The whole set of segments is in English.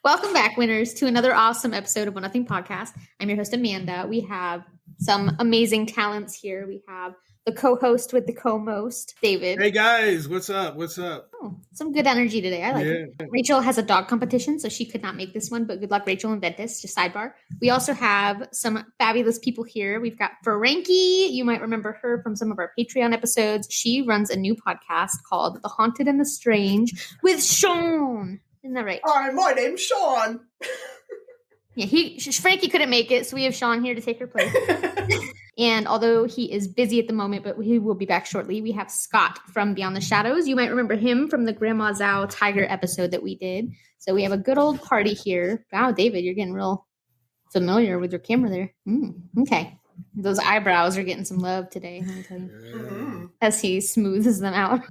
Welcome back, winners, to another awesome episode of One Nothing Podcast. I'm your host, Amanda. We have some amazing talents here. We have the co-host with the co-most, Dayvid. Hey, guys. What's up? What's up? Oh, some good energy today. I like it. Rachel has a dog competition, so she could not make this one, but good luck, Rachel and Ventus. Just sidebar. We also have some fabulous people here. We've got Frankie. You might remember her from some of our Patreon episodes. She runs a new podcast called The Haunted and the Strange with Sean. Isn't that right? Hi, my name's Sean. Yeah, Frankie couldn't make it, so we have Sean here to take her place. And although he is busy at the moment, but he will be back shortly, we have Scott from Beyond the Shadows. You might remember him from the Grandma Zhao Tiger episode that we did. So we have a good old party here. Wow, Dayvid, you're getting real familiar with your camera there. Okay. Those eyebrows are getting some love today, let me tell you. As he smooths them out.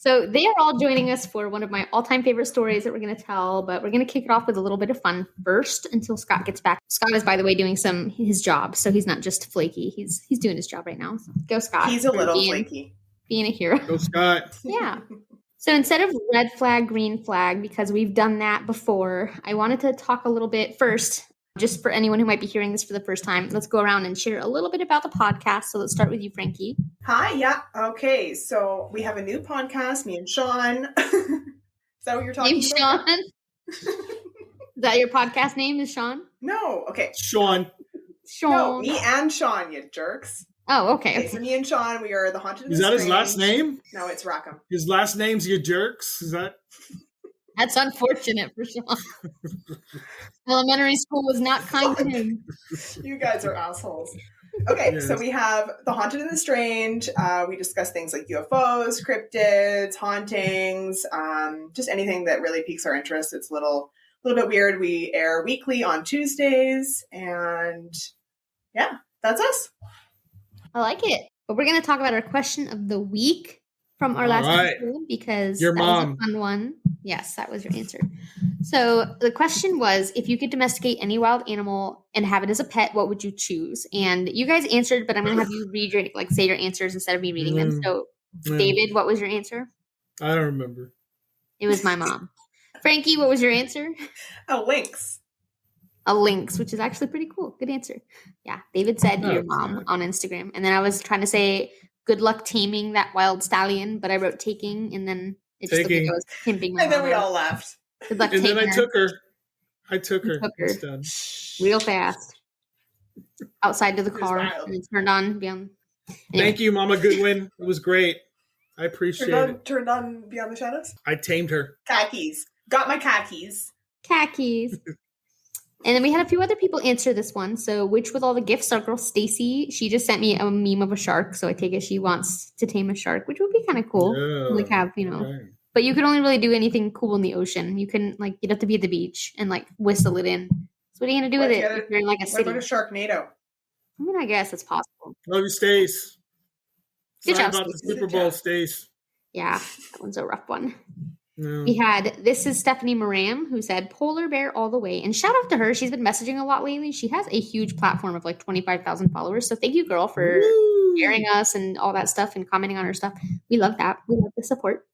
So they are all joining us for one of my all-time favorite stories that we're going to tell, but we're going to kick it off with a little bit of fun first until Scott gets back. Scott is, by the way, doing his job, so he's not just flaky. He's doing his job right now. So go, Scott. He's a little flaky. Being a hero. Go, Scott. Yeah. So instead of red flag, green flag, because we've done that before, I wanted to talk a little bit first, just for anyone who might be hearing this for the first time. Let's go around and share a little bit about the podcast. So let's start with you, Frankie. Hi, yeah. Okay, so we have a new podcast, me and Sean. Is that what you're talking about? Sean? Is that your podcast name is Sean? No, okay. Sean. No, me and Sean, you jerks. Oh, okay. So me and Sean, we are the Haunted and the Is that Strange. his last name? No, it's Rackham. His last name's You Jerks? Is that? That's unfortunate for Sean. Elementary school was not kind to him. You guys are assholes. Okay, Yes. So we have The Haunted and the Strange. We discuss things like UFOs, cryptids, hauntings, just anything that really piques our interest. It's a little bit weird. We air weekly on Tuesdays, and yeah, that's us. I like it. But we're going to talk about our question of the week from our last episode because Your that mom. was a fun one. Yes, that was your answer. So the question was, if you could domesticate any wild animal and have it as a pet, what would you choose? And you guys answered, but I'm going to have you read say your answers instead of me reading them. So Dayvid, what was your answer? I don't remember. It was my mom. Frankie, what was your answer? A lynx. A lynx, which is actually pretty cool. Good answer. Yeah, Dayvid said your mom on Instagram. And then I was trying to say good luck taming that wild stallion, but I wrote taking, and then it just looked like I was pimping my And then mom we out. all laughed. Good luck And taming then I her. took her. It's done. Real fast. Outside to the It was car. wild. And it turned on beyond. Thank you, Mama Goodwin. It was great. I appreciate it. Turned on Beyond the Shadows? I tamed her. Khakis. Got my khakis. Khakis. And then we had a few other people answer this one. So, which with all the gifts, our girl Stacy, she just sent me a meme of a shark. So I take it she wants to tame a shark, which would be kind of cool. Yeah. Like have, Right. but you could only really do anything cool in the ocean. You couldn't you'd have to be at the beach and whistle it in. So what are you going to do with it if you're in a What city? about a Sharknado? I mean, I guess it's possible. Love you, Stace. Good Sorry job, about the Stace. Super Bowl, Stace. Yeah, that one's a rough one. No. We had, this is Stephanie Moran, who said polar bear all the way. And shout out to her. She's been messaging a lot lately. She has a huge platform of 25,000 followers. So thank you, girl, for sharing us and all that stuff and commenting on her stuff. We love that. We love the support.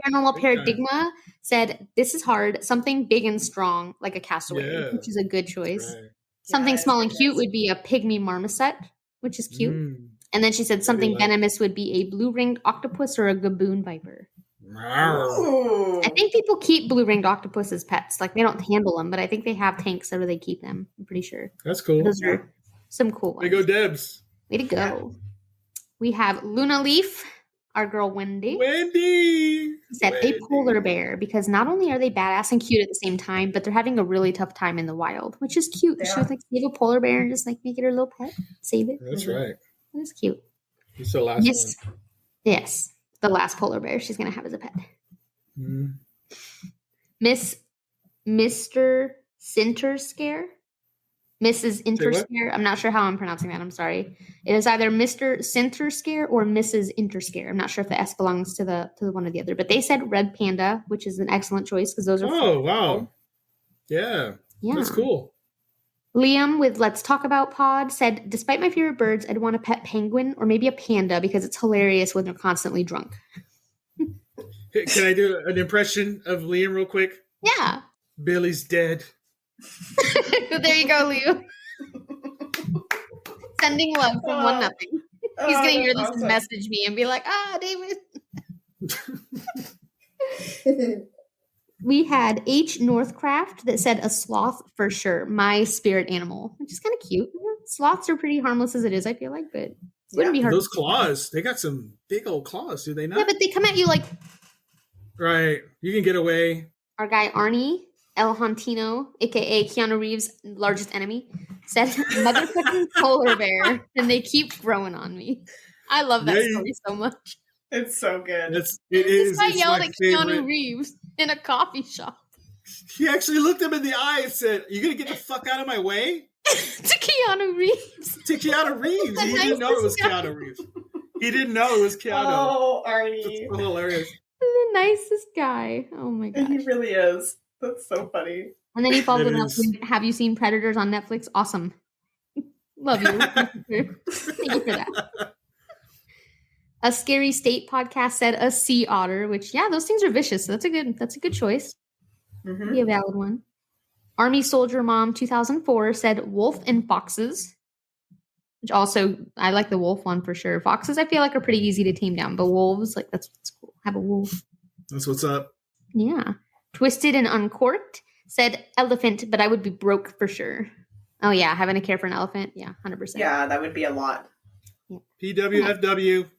Paranormal Paradigma said, this is hard. Something big and strong, like a cassowary, which is a good choice. Right. Something small and cute would be a pygmy marmoset, which is cute. And then she said something venomous would be a blue-ringed octopus or a gaboon viper. Ooh. I think people keep blue-ringed octopus as pets. They don't handle them, but I think they have tanks where they keep them. I'm pretty sure. That's cool. Those are some cool ones. Way to go, Debs. Way to go. Yeah. We have Luna Leaf, our girl Wendy. Said a polar bear because not only are they badass and cute at the same time, but they're having a really tough time in the wild, which is cute. She would save a polar bear and just make it her little pet. Save it. That's right. That's cute. It's the last one. Yes. The last polar bear she's going to have as a pet. Mr. Sinterscare. Mrs. Interscare. I'm not sure how I'm pronouncing that. I'm sorry. It is either Mr. Sinterscare or Mrs. Interscare. I'm not sure if the S belongs to the one or the other. But they said red panda, which is an excellent choice because those are Oh, wow. Yeah. That's cool. Liam with Let's Talk About Pod said, despite my favorite birds, I'd want a pet penguin or maybe a panda because it's hilarious when they're constantly drunk. Can I do an impression of Liam real quick? Yeah. Billy's dead. There you go, Leo. Sending love from one nothing. He's gonna hear this and message me and be like, David. We had H. Northcraft that said a sloth for sure. My spirit animal, which is kind of cute. Sloths are pretty harmless as it is, I feel like, but it wouldn't be hard. Those claws, they got some big old claws, do they not? Yeah, but they come at you like. Right. You can get away. Our guy Arnie El Hantino, aka Keanu Reeves' largest enemy, said motherfucking polar bear, and they keep growing on me. I love that story so much. It's so good. It is. I yelled at Keanu Reeves in a coffee shop. He actually looked him in the eye and said, "You gonna get the fuck out of my way?" To Keanu Reeves. To Keanu Reeves. He didn't know it was Keanu Reeves. He didn't know it was Keanu. Oh, Arnie. That's so hilarious. The nicest guy. Oh my god. He really is. That's so funny. And then he followed it up with, have you seen Predators on Netflix? Awesome. Love you. Thank you for that. A Scary State podcast said a sea otter, which, those things are vicious. So that's a good choice. Mm-hmm. Be a valid one. Army Soldier Mom 2004 said wolf and foxes, which also, I like the wolf one for sure. Foxes, I feel like, are pretty easy to tame down, but wolves, like, that's cool. Have a wolf. That's what's up. Yeah. Twisted and Uncorked said elephant, but I would be broke for sure. Oh, yeah. Having to care for an elephant. Yeah, 100%. Yeah, that would be a lot. Yeah. PWFW.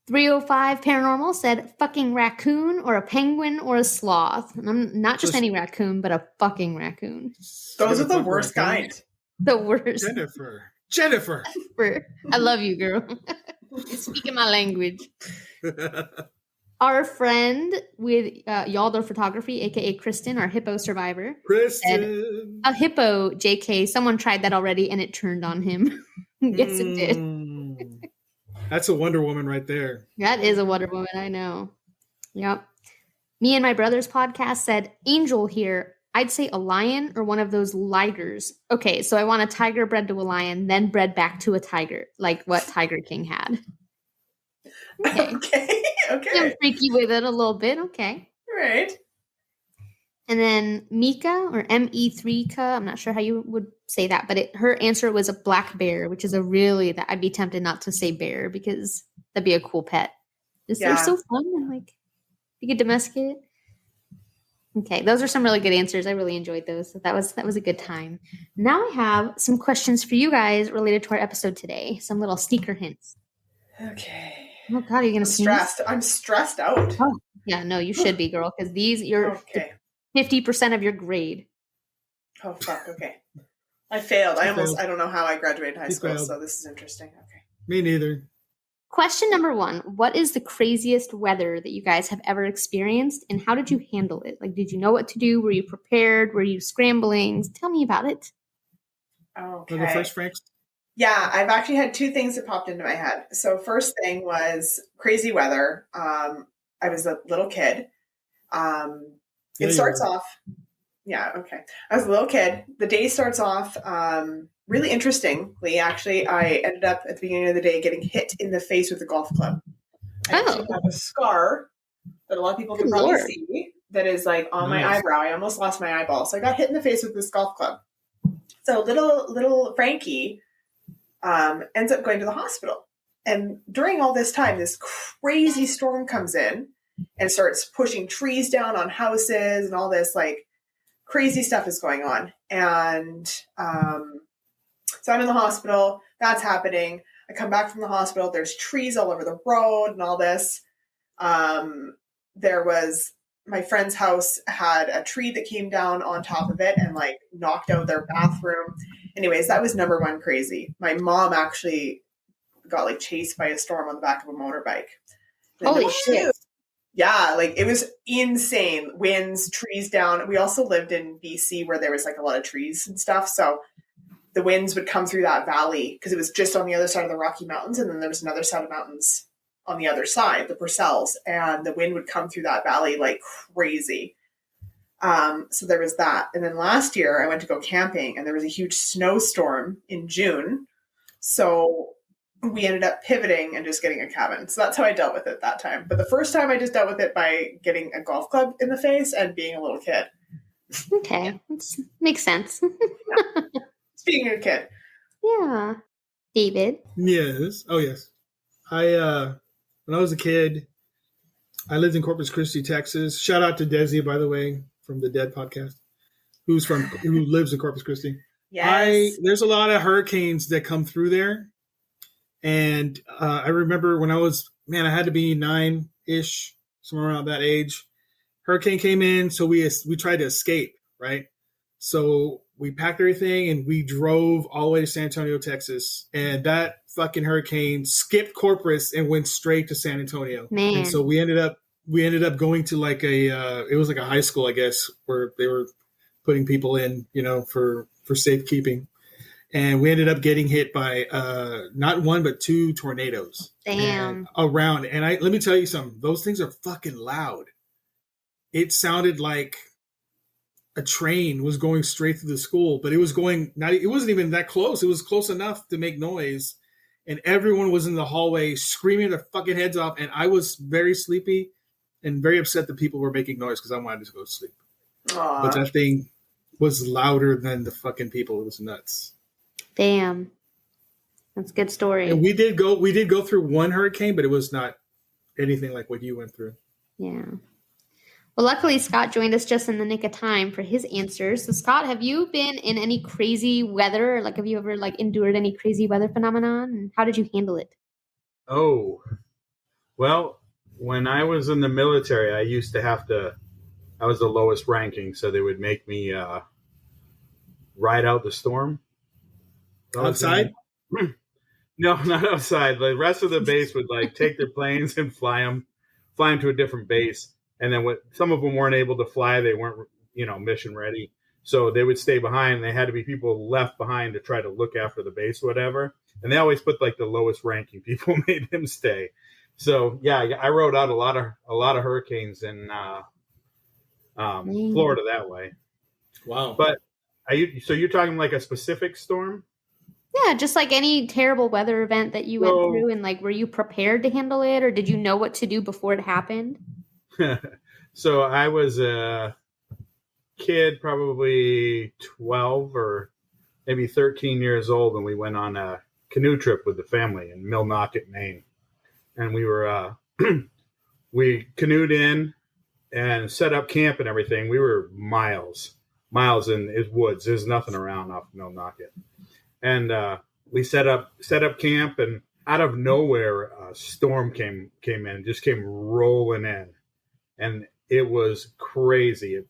305 Paranormal said fucking raccoon or a penguin or a sloth. And I'm not just any raccoon, but a fucking raccoon. Those are the worst kind. The worst. Jennifer. I love you, girl. You're speaking my language. Our friend with Yalder Photography, aka Kristen, our hippo survivor. Kristen. Said, a hippo, JK. Someone tried that already and it turned on him. Yes, it did. That's a Wonder Woman right there. That is a Wonder Woman, I know. Yep. Me and my brother's podcast said, Angel here. I'd say a lion or one of those ligers. Okay, so I want a tiger bred to a lion, then bred back to a tiger, like what Tiger King had. Okay. Okay. I'm freaky with it a little bit. Okay. Right. And then Mika or ME3Ka, I'm not sure how you would say that, but her answer was a black bear, which is that I'd be tempted not to say bear because that'd be a cool pet. They're so fun and like you could domesticate it. Okay, those are some really good answers. I really enjoyed those. So that was a good time. Now I have some questions for you guys related to our episode today. Some little sneaker hints. Okay. Oh God, are you gonna sneeze? I'm stressed out. Oh, yeah, no, you should be, girl, because you're 50% of your grade. Oh fuck. Okay. I failed. I don't know how I graduated high school, so this is interesting. Okay. Me neither. Question number 1. What is the craziest weather that you guys have ever experienced, and how did you handle it? Like, did you know what to do? Were you prepared? Were you scrambling? Tell me about it. Okay. Wanna go first, Frank? Yeah, I've actually had 2 things that popped into my head. So first thing was crazy weather. I was a little kid. It starts off. Yeah, okay. I was a little kid. The day starts off really interestingly. Actually, I ended up at the beginning of the day getting hit in the face with a golf club. I actually have a scar that a lot of people can probably see that is like on my eyebrow. I almost lost my eyeball. So I got hit in the face with this golf club. So little Frankie ends up going to the hospital. And during all this time, this crazy storm comes in and starts pushing trees down on houses and all this like crazy stuff is going on. And so I'm in the hospital. That's happening. I come back from the hospital. There's trees all over the road and all this. There was my friend's house had a tree that came down on top of it and like knocked out their bathroom. Anyways, that was number 1 crazy. My mom actually got like chased by a storm on the back of a motorbike. Holy shit. Yeah, like it was insane. Winds, trees down. We also lived in BC where there was like a lot of trees and stuff. So the winds would come through that valley because it was just on the other side of the Rocky Mountains. And then there was another set of mountains on the other side, the Purcells. And the wind would come through that valley like crazy. So there was that. And then last year I went to go camping and there was a huge snowstorm in June. So we ended up pivoting and just getting a cabin. So that's how I dealt with it that time. But the first time I just dealt with it by getting a golf club in the face and being a little kid. Okay. Makes sense. Just being a kid. Yeah. David? Yes. Oh, yes. When I was a kid, I lived in Corpus Christi, Texas. Shout out to Desi, by the way, from the Dead podcast, who lives in Corpus Christi. Yes. There's a lot of hurricanes that come through there. And I remember when I had to be 9-ish, somewhere around that age. Hurricane came in, so we tried to escape, right? So we packed everything and we drove all the way to San Antonio, Texas. And that fucking hurricane skipped Corpus and went straight to San Antonio. Man. And so we ended up going to like it was like a high school, I guess, where they were putting people in, for safekeeping. And we ended up getting hit by not one, but 2 tornadoes. Damn. Around. And let me tell you something. Those things are fucking loud. It sounded like a train was going straight through the school, but it wasn't even that close. It was close enough to make noise. And everyone was in the hallway screaming their fucking heads off. And I was very sleepy and very upset that people were making noise because I wanted to go to sleep. Aww. But that thing was louder than the fucking people. It was nuts. Damn. That's a good story. And we did go through one hurricane, but it was not anything like what you went through. Yeah. Well, luckily, Scott joined us just in the nick of time for his answers. So, Scott, have you been in any crazy weather? Or, have you ever, endured any crazy weather phenomenon? And how did you handle it? Oh, well, when I was in the military, I used to I was the lowest ranking, so they would make me ride out the storm. Outside? No, not outside. The rest of the base would take their planes and fly them to a different base. And then some of them weren't able to fly, they weren't, mission ready. So they would stay behind. And they had to be people left behind to try to look after the base, whatever. And they always put the lowest ranking people made him stay. So yeah, I rode out a lot of hurricanes in Florida that way. Wow. But so you're talking a specific storm? Yeah, just any terrible weather event that you went through, and were you prepared to handle it, or did you know what to do before it happened? So I was a kid, probably 12 or maybe 13 years old, and we went on a canoe trip with the family in Millnocket, Maine. And we were we canoed in and set up camp and everything. We were miles in the woods. There's nothing around off Millnocket. And we set up camp, and out of nowhere, a storm came in, just came rolling in. And it was crazy. It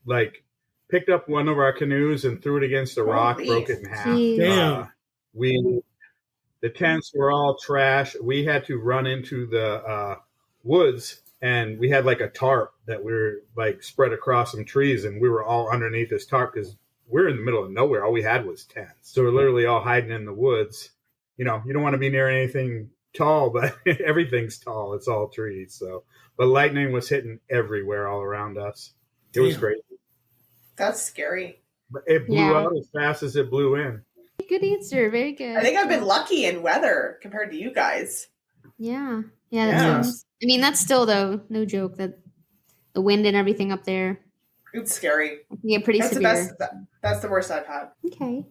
picked up one of our canoes and threw it against a rock, broke it in half. Damn. The tents were all trash. We had to run into the woods, and we had a tarp that we were spread across some trees, and we were all underneath this tarp because we're in the middle of nowhere. All we had was tents. So we're literally all hiding in the woods. You don't want to be near anything tall, but everything's tall. It's all trees. So, but lightning was hitting everywhere all around us. It was crazy. That's scary. But it blew out as fast as it blew in. Good answer. Very good. I think I've been lucky in weather compared to you guys. Yeah. That seems, that's still, though, no joke that the wind and everything up there. It's scary. It can get pretty severe. That's the worst I've had. Okay.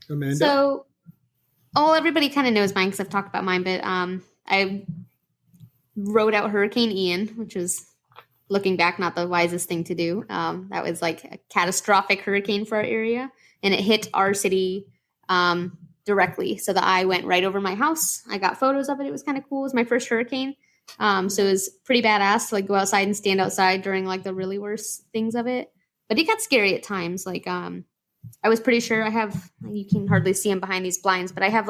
Amanda? So, everybody kind of knows mine because I've talked about mine, but I rode out Hurricane Ian, which was, looking back, not the wisest thing to do. That was a catastrophic hurricane for our area, and it hit our city directly. So the eye went right over my house. I got photos of it. It was kind of cool. It was my first hurricane. So it was pretty badass to go outside and stand outside during the really worst things of it. But it got scary at times. I was pretty sure you can hardly see them behind these blinds, but I have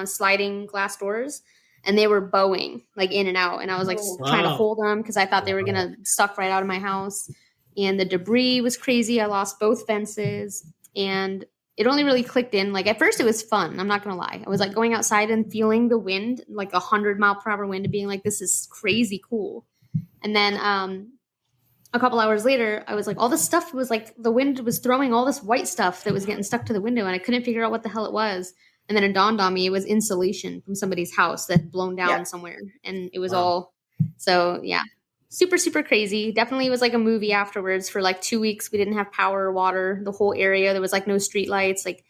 sliding glass doors, and they were bowing in and out. And I was trying to hold them because I thought they were going to suck right out of my house. And the debris was crazy. I lost both fences, and it only really clicked in. At first it was fun. I'm not going to lie. I was going outside and feeling the wind, 100-mile-per-hour wind, and being this is crazy cool. And then a couple hours later, I was all this stuff was the wind was throwing all this white stuff that was getting stuck to the window, and I couldn't figure out what the hell it was. And then it dawned on me it was insulation from somebody's house that had blown down Yeah. somewhere. And it was Wow. all, so yeah, super, super crazy. Definitely was like a movie afterwards. For like 2 weeks. We didn't have power or water, the whole area. There was like no street lights. Like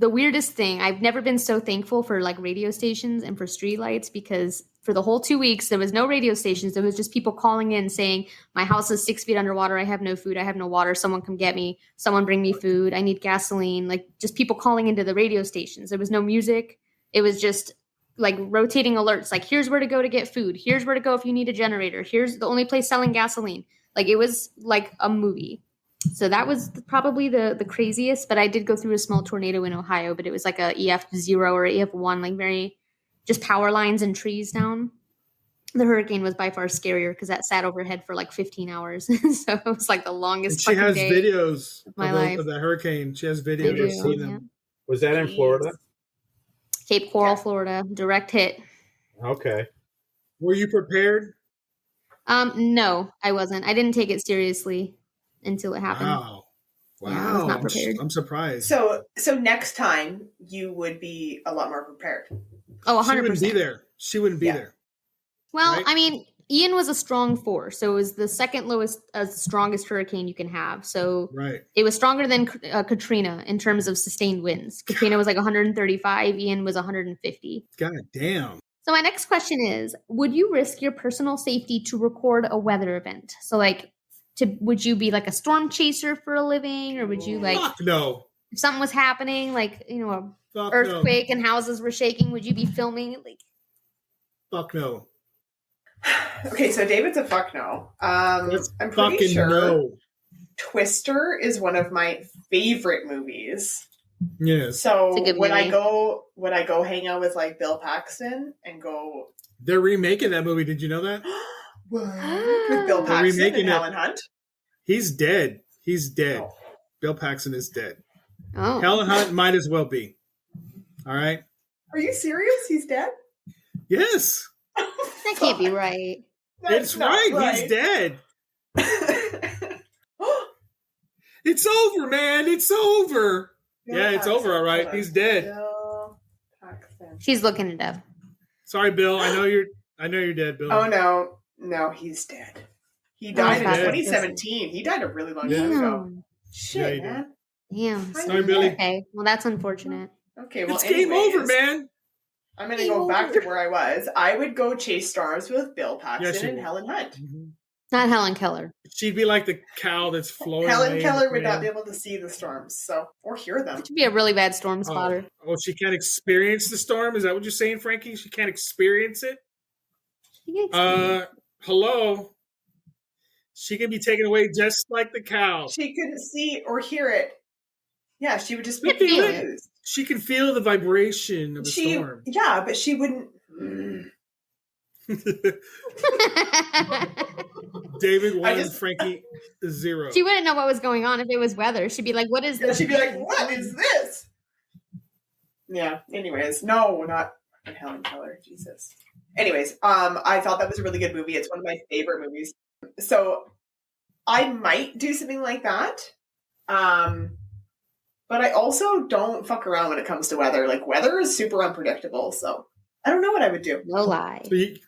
the weirdest thing, I've never been so thankful for like radio stations and for street lights, because for the whole 2 weeks, there was no radio stations. There was just people calling in saying, my house is 6 feet underwater. I have no food. I have no water. Someone come get me. Someone bring me food. I need gasoline. Like just people calling into the radio stations. There was no music. It was just like rotating alerts. Like, here's where to go to get food. Here's where to go if you need a generator. Here's the only place selling gasoline. Like it was like a movie. So that was probably the craziest, but I did go through a small tornado in Ohio, but it was like a EF0 or EF1, like very just power lines and trees down. The hurricane was by far scarier because that sat overhead for like 15 hours. So it was like the longest And she has day videos of my life. of that hurricane. She has I videos. do, I've seen yeah. them. Was that in Jeez. Florida? Cape Coral, Yeah. Florida, direct hit. Okay. Were you prepared? No, I wasn't. I didn't take it seriously until it happened. Wow. Yeah, I was not prepared. I'm surprised. So next time you would be a lot more prepared. Oh, She 100%. wouldn't be there. She wouldn't be Yeah. there. Well, Right? I mean, Ian was a strong 4, so it was the second lowest, strongest hurricane you can have. So Right. it was stronger than Katrina in terms of sustained winds. Katrina was like 135, Ian was 150. God damn. So my next question is, would you risk your personal safety to record a weather event? So like, would you be like a storm chaser for a living, or would you like, Fuck no. if something was happening, like, you know, a Fuck earthquake and houses were shaking, would you be filming it? Like, no. Fuck no. Okay, so David's a fuck no. That's I'm pretty fucking sure no. Twister is one of my favorite movies. Yes. So It's a good would I movie. go hang out with like Bill Paxton and go They're remaking that movie. Did you know that? with Bill They're Paxton remaking and it. Helen Hunt? He's dead. He's dead. Oh. Bill Paxton is dead. oh, Helen Hunt might as well be. All right. Are you serious? He's dead? Yes. that can't be right. It's right. He's dead. It's over, man. It's over. Yeah, it's over. All right. He's dead. Bill Paxton. She's looking it up. Sorry, Bill. I know you're dead, Bill. Oh no, he's dead. He died in God. 2017. He died a really long time ago. Damn. Shit, he did. man. Damn. Sorry, Billy. Okay. Well, that's unfortunate. Okay, well, It's game over, anyways, man. I'm gonna Game go back to over. where I was. I would go chase stars with Bill Yes, Paxton you and would. Helen Hunt. Mhm. Not Helen Keller. She'd be like the cow that's floating. Helen away in Keller the would not wind. be able to see the storms, so or hear them. She'd be a really bad storm spotter. Oh, she can't experience the storm? Is that what you're saying, Frankie? She can't experience it? Hello? She can be taken away just like the cow. She couldn't see or hear it. Yeah, she would just be Could feel it. confused. She can feel the vibration of the storm. Yeah, but she wouldn't. David 1 I and just- Frankie 0. She wouldn't know what was going on if it was weather. She'd be like, what is And this? she'd be like, "What is this?" Yeah. Anyways, no, not Helen Keller. Jesus. Anyways, I thought that was a really good movie. It's one of my favorite movies. So I might do something like that. But I also don't fuck around when it comes to weather. Like weather is super unpredictable, so I don't know what I would do. No lie.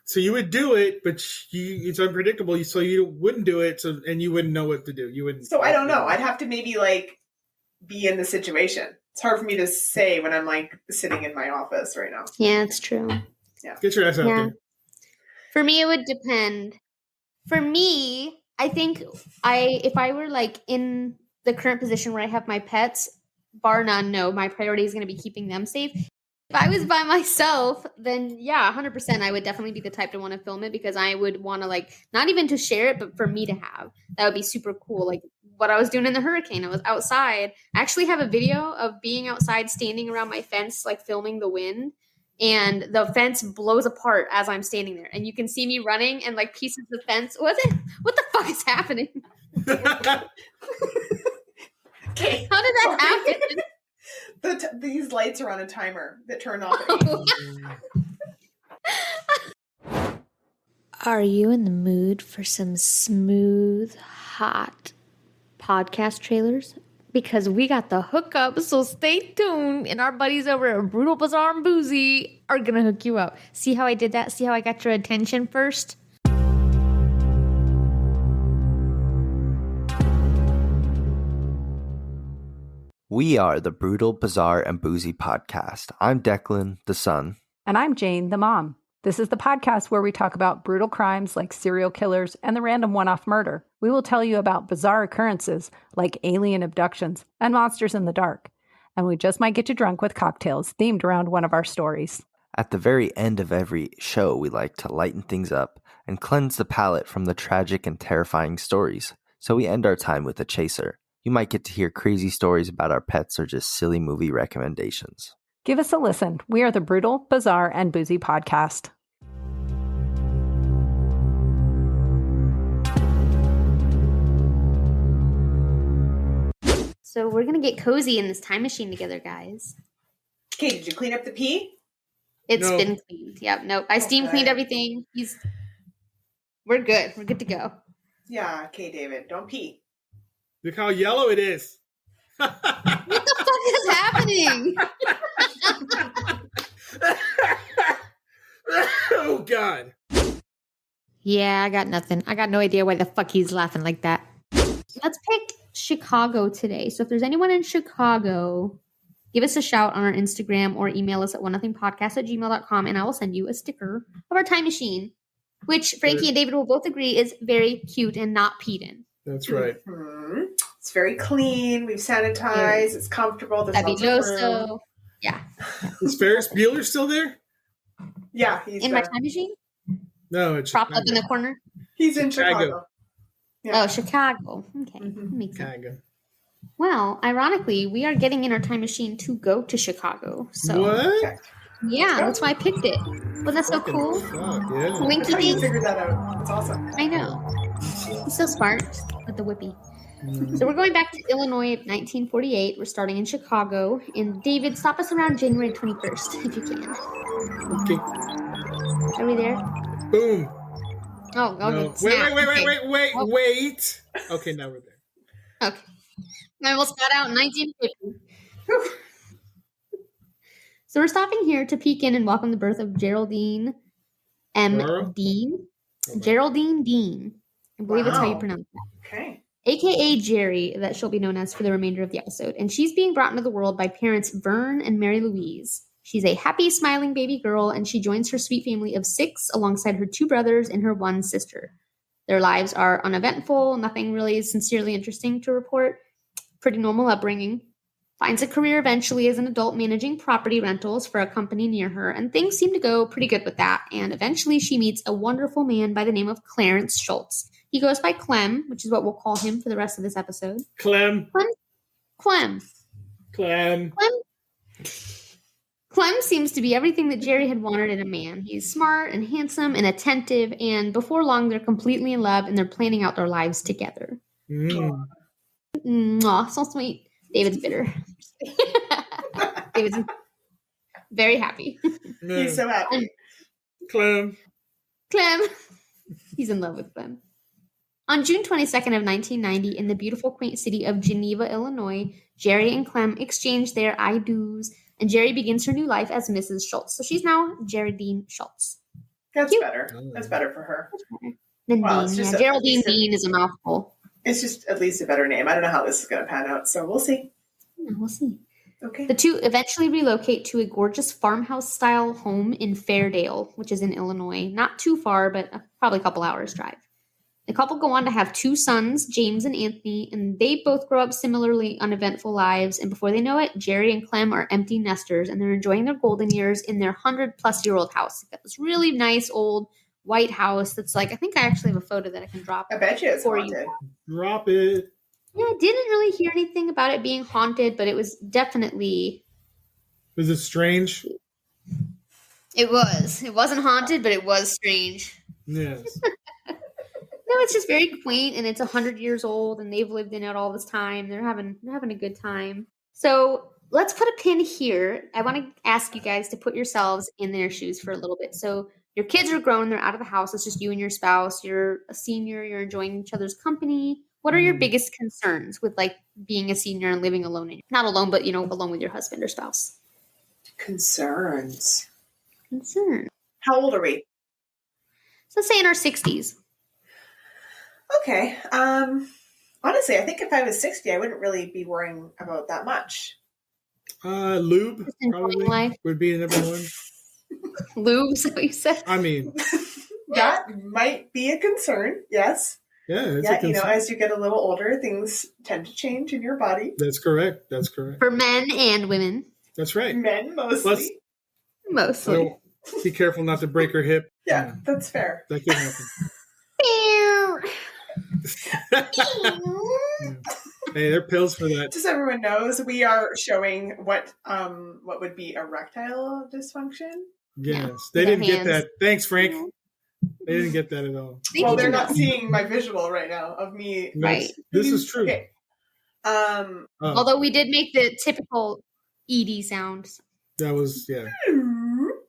So you would do it, but it's unpredictable, so you wouldn't do it, and you wouldn't know what to do. You wouldn't. So I don't know. I'd have to maybe like be in the situation. It's hard for me to say when I'm like sitting in my office right now. Yeah, it's true. Get your ass out Yeah. there. For me, it would depend. For me, I think if I were like in the current position where I have my pets, bar none, no, my priority is going to be keeping them safe. If I was by myself, then yeah, 100%, I would definitely be the type to want to film it because I would want to like, not even to share it, but for me to have. That would be super cool. Like what I was doing in the hurricane, I was outside. I actually have a video of being outside, standing around my fence, like filming the wind. And the fence blows apart as I'm standing there. And you can see me running and like pieces of fence. What the fuck is happening? Okay. How did that happen? These lights are on a timer that turn off at 8. Are you in the mood for some smooth, hot podcast trailers? because we got the hookup. So stay tuned. And our buddies over at Brutal Bazaar and Boozy are going to hook you up. See how I did that? See how I got your attention first? We are the Brutal Bazaar and Boozy podcast. I'm Declan, the son. And I'm Jane, the mom. This is the podcast where we talk about brutal crimes like serial killers and the random one-off murder. We will tell you about bizarre occurrences like alien abductions and monsters in the dark. And we just might get you drunk with cocktails themed around one of our stories. At the very end of every show, we like to lighten things up and cleanse the palate from the tragic and terrifying stories. So we end our time with a chaser. You might get to hear crazy stories about our pets or just silly movie recommendations. Give us a listen. We are the Brutal, Bazaar, and Boozy podcast. So we're going to get cozy in this time machine together, guys. Okay, did you clean up the pee? It's No. been cleaned. Yep. Nope. I steam cleaned everything. We're good. We're good to go. Yeah, okay, David, don't pee. Look how yellow it is. What the fuck is happening? Oh, God. Yeah, I got nothing. I got no idea why the fuck he's laughing like that. Let's pick Chicago today. So if there's anyone in Chicago, give us a shout on our Instagram or email us at onenothingpodcast@gmail.com and I will send you a sticker of our time machine, which Frankie and David will both agree is very cute and not peed in. That's right. Mhm. It's very clean. We've sanitized. It's comfortable. There's lots of room. Fabuloso. Yeah. Is Ferris Bueller still there? Yeah, he's In my time machine? No, it's Propped up in the corner? He's in Chicago. Chicago. Yeah. Oh, Chicago. Okay. Mhm. That makes sense. Chicago. Well, ironically, we are getting in our time machine to go to Chicago. So What? yeah, that's why I picked it. Wasn't that so Fucking cool? fuck, yeah. Winky How you dink. figured that out? That's awesome. I know. He's so smart with the whippy. So we're going back to Illinois of 1948. We're starting in Chicago. And David, stop us around January 21st, if you can. Okay. Are we there? Boom. Oh, okay. No. Snap. Wait. Oh. Wait. Okay, now we're there. Okay. I almost got out in 1950. So we're stopping here to peek in and welcome the birth of Geraldine M. Morrow? Dean. Oh, wow. Geraldine Dean. I believe that's how you Wow. pronounce that. Okay. AKA Geri, that she'll be known as for the remainder of the episode. And she's being brought into the world by parents Vern and Mary Louise. She's a happy, smiling baby girl, and she joins her sweet family of 6 alongside her 2 brothers and her 1 sister. Their lives are uneventful, nothing really sincerely interesting to report. Pretty normal upbringing. Finds a career eventually as an adult managing property rentals for a company near her, and things seem to go pretty good with that. And eventually she meets a wonderful man by the name of Clarence Schultz. He goes by Clem, which is what we'll call him for the rest of this episode. Clem. Clem. Clem seems to be everything that Geri had wanted in a man. He's smart and handsome and attentive, and before long they're completely in love and they're planning out their lives together. Aw, so sweet. David's bitter. David's very happy. He's so happy. Clem. Clem. He's in love with Clem. On June 22nd of 1990, in the beautiful quaint city of Geneva, Illinois, Geri and Clem exchange their I do's, and Geri begins her new life as Mrs. Schultz. So she's now Geraldine Schultz. That's Cute. better. That's better for her. Then Wow, it's Dean. just Yeah, a- Geraldine it's a- Dean is a mouthful. It's just at least a better name. I don't know how this is going to pan out, so we'll see. Yeah, we'll see. Okay. The two eventually relocate to a gorgeous farmhouse-style home in Fairdale, which is in Illinois. Not too far, but probably a couple hours drive. The couple go on to have 2 sons, James and Anthony, and they both grow up similarly uneventful lives. And before they know it, Geri and Clem are empty nesters, and they're enjoying their golden years in their 100-plus-year-old house. They've got this really nice old white house that's like, I think I actually have a photo that I can drop. I bet you it's For you. haunted. Drop it. Yeah, I didn't really hear anything about it being haunted, but it was definitely... Was it strange? It was. It wasn't haunted, but it was strange. Yes. No, it's just very quaint, and it's 100 years old, and they've lived in it all this time. They're having a good time. So let's put a pin here. I want to ask you guys to put yourselves in their shoes for a little bit. So your kids are grown, they're out of the house. It's just you and your spouse. You're a senior. You're enjoying each other's company. What are your biggest concerns with like being a senior and living alone? Not alone, but alone with your husband or spouse. Concerns. How old are we? So let's say in our 60s. Okay. Honestly, I think if I was 60, I wouldn't really be worrying about that much. Lube probably would be number one. Lube, is that what you said? I mean, that might be a concern. Yes. Yeah, it's a concern. As you get a little older, things tend to change in your body. That's correct. For men and women. That's right. Men mostly. Mostly. So be careful not to break her hip. Yeah, that's fair. That could happen. Hey, there are pills for that. Just so everyone knows, we are showing what would be erectile dysfunction. Yes, they didn't get that. Thanks, Frank. They didn't get that at all. Well, they're not seeing my visual right now of me. Right. This is true. Okay. Although we did make the typical ED sound. That was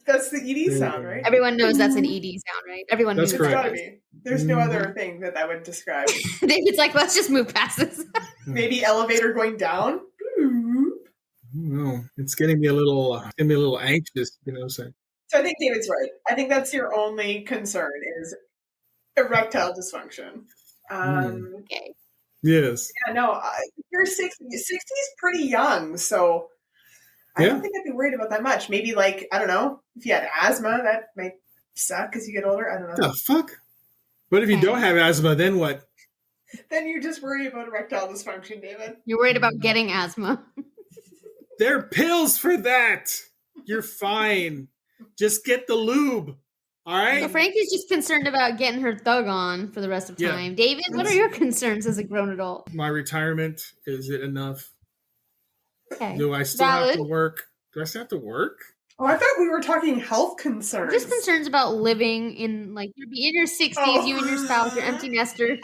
That's the ED sound, right? Everyone knows that's an ED sound, right? Everyone knows. That's correct. There's no other thing that would describe. David's like, let's just move past this. Maybe elevator going down. No, it's getting me a little anxious. You know what I'm saying? So I think David's right. I think that's your only concern is erectile dysfunction. Okay. Yes. Yeah, no, you're 60. 60 is pretty young, so I don't think I'd be worried about that much. Maybe like, I don't know, if you had asthma, that might suck as you get older. I don't know. The fuck? What if you don't have asthma, then what? Then you just worry about erectile dysfunction, David. You're worried about getting asthma. There are pills for that. You're fine. Just get the lube. All right? So Frankie's just concerned about getting her thug on for the rest of time. David, what are your concerns as a grown adult? My retirement, is it enough? Okay. Do I still have to work? Do I still have to work? Oh, I thought we were talking health concerns. Just concerns about living in, like, you'd be in your 60s, you and your spouse, your empty nester.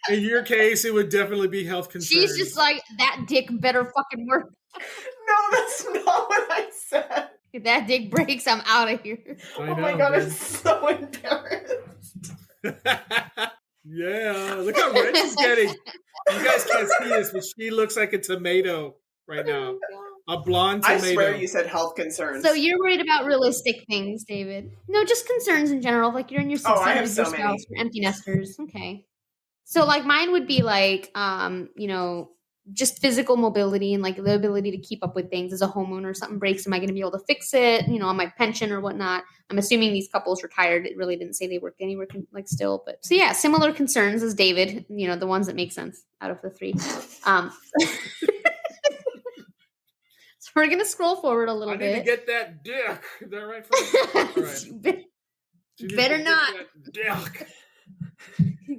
In your case, it would definitely be health concerns. She's just like, that dick better fucking work. No, that's not what I said. If that dick breaks, I'm out of here. Oh my god, I'm so embarrassed. Yeah, look how red she's getting. You guys can't see this, but she looks like a tomato right now. A blonde tomato. I swear you said health concerns. So you're worried about realistic things, David. No, just concerns in general. Like you're in your 60s, I have so your spouse, many. your empty nesters. Okay. So like mine would be like, just physical mobility and like the ability to keep up with things. As a homeowner, something breaks, am I going to be able to fix it? On my pension or whatnot. I'm assuming these couples retired. It really didn't say they worked anywhere like still, but so yeah, similar concerns as David. The ones that make sense out of the three. So we're gonna scroll forward a little bit. I need to get that dick. Is that right? All right. Better not. Dick.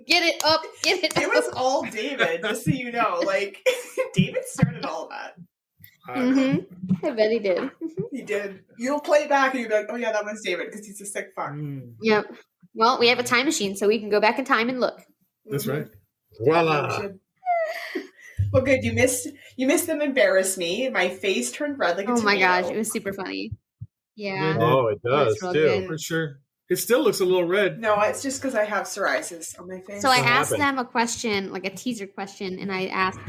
Get it up. Get it up. It was all David, just so you know. Like, David started all that. I bet he did. He did. You'll play back and you'll be like, oh yeah, that was David, because he's a sick fuck. Yep. Well, we have a time machine, so we can go back in time and look. That's right. Voila. Well, good. You missed them embarrass me. My face turned red like a tomato. Oh my gosh, it was super funny. Yeah. Oh, it does too. Good. For sure. It still looks a little red. No, it's just because I have psoriasis on my face. So I asked them a question, like a teaser question, and I asked,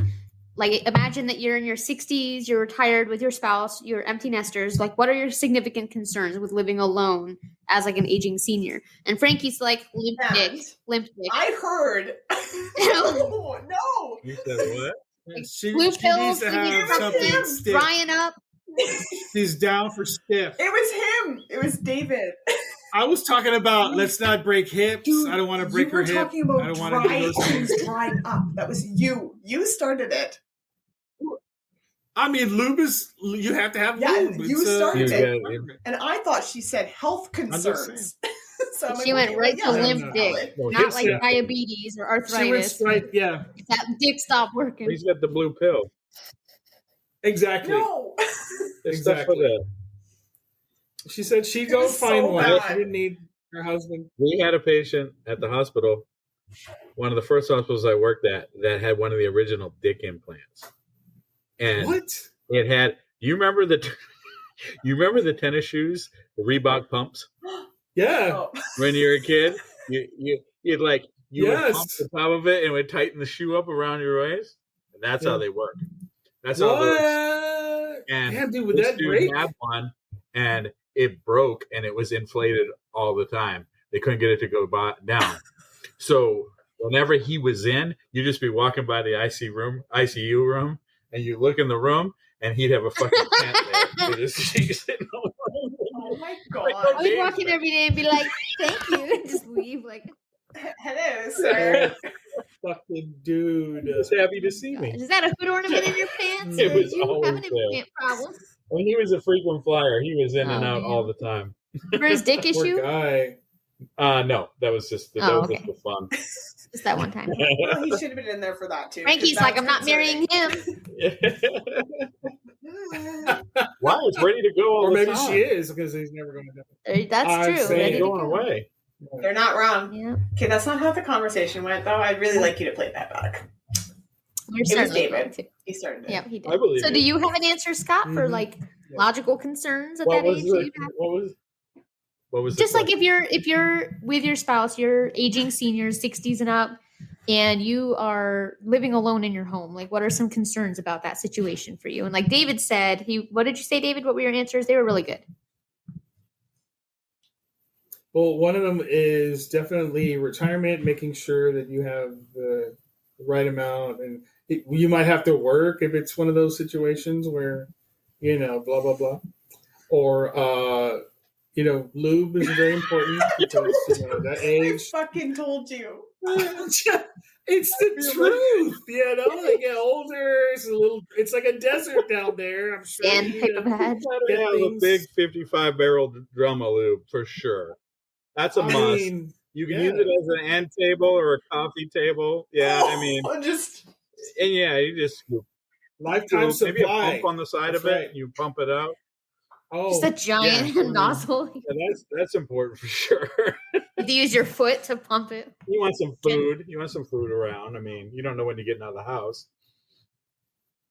like, imagine that you're in your 60s, you're retired with your spouse, you're empty nesters. Like, what are your significant concerns with living alone as like an aging senior? And Frankie's like, limp dick. I heard. No. You said what? Like, She blue pills, needs to have something stiff. drying up. She's down for stiff. It was him. It was David. I was talking about let's not break hips. Dude, I don't want to break her hip. You were talking about I don't want to do those things. drying up. That was you. You started it. I mean, lube is, you have to have Yeah, lube. you started it. Yeah. And I thought she said health concerns. So I'm She like, went right to limp no. dick. Well, Not yes, like yeah. diabetes or She went arthritis. straight, yeah. That dick stopped working. He's got the blue pill. Exactly. No. There's stuff for Exactly. the. She said she'd It go was find so one. bad. She didn't need her husband. We had a patient at the hospital, one of the first hospitals I worked at, that had one of the original dick implants. And What? it had. You remember the tennis shoes, the Reebok pumps? Yeah. Oh. When you were a kid, You'd like you would Yes. pump the top of it and it would tighten the shoe up around your waist. And that's how Yeah. they work. That's how those. What? And Damn, dude, would this that dude break? had one, and it broke, and it was inflated all the time. They couldn't get it to go down. So whenever he was in, you'd just be walking by the ICU room, and you look in the room, and he'd have a fucking tent there. With his cheeks in the room. Oh my god. Like, I would walk in every day and be like, "Thank you," and just leave. Like, Hello, sir. Fucking dude. Just happy to see me. is that a hood ornament in your pants? It Or was do you have always an implant problem? When he was a frequent flyer, he was in and Oh, out man. all the time. For his dick Poor issue? guy. No, that was just Oh, just okay. for fun. Just that one time. Well, he should have been in there for that too. Frankie's 'cause like, that's I'm not marrying concerning. him. Wow, it's ready to go all Or the maybe time. she is because he's never going to do it. That's I'm true. saying Ready Ain't to going go. away. They're not wrong. Yeah, Okay, that's not how the conversation went, though. I'd really like you to play that back. we're was certainly David. going to. He started it. Yeah, he I did. believe So, it. do you have an answer, Scott, for Mhm. like Yeah. logical concerns at What that was age? the, that you'd have? what was Just the like if you're with your spouse, you're aging seniors, 60s and up, and you are living alone in your home. Like, what are some concerns about that situation for you? And like David said, what did you say, David? What were your answers? They were really good. Well, one of them is definitely retirement, making sure that you have the right amount. And you might have to work if it's one of those situations where, blah, blah, blah. Or, lube is very important because, that I age. fucking told you. It's the truth, They get older. It's like a desert down there. I'm sure. And paper pad. You have a big 55-barrel drum of lube for sure. That's a must. You can use it as an end table or a coffee table. Yeah, you just you just scoop. Lifetime So maybe a supply. pump on the side That's of it. right. You pump it out. Oh, Just a giant yeah. nozzle. You Yeah, that's important for sure. have to use your foot to pump it. You want some food. You want some food around. You don't know when you're getting out of the house.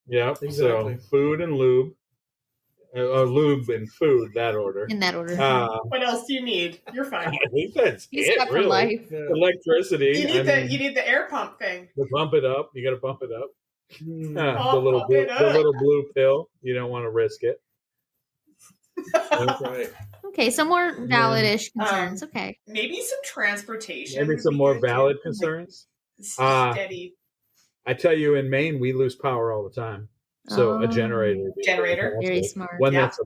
Yeah. Exactly. So food and lube. Lube and food, that order. In that order. what else do you need? You're fine. I think that's He's it, set for really. life. Yeah. Electricity. You need the air pump thing. To bump it up. You got to bump it up. Hmm. The little blue pill. You don't want to risk it. That's right. Okay, some more valid-ish concerns. Okay. Maybe some transportation. Maybe would some be more good, too. valid Like, concerns. steady. I tell you, in Maine, we lose power all the time. So Oh. a generator. would be Generator? Very smart. One Yeah. that's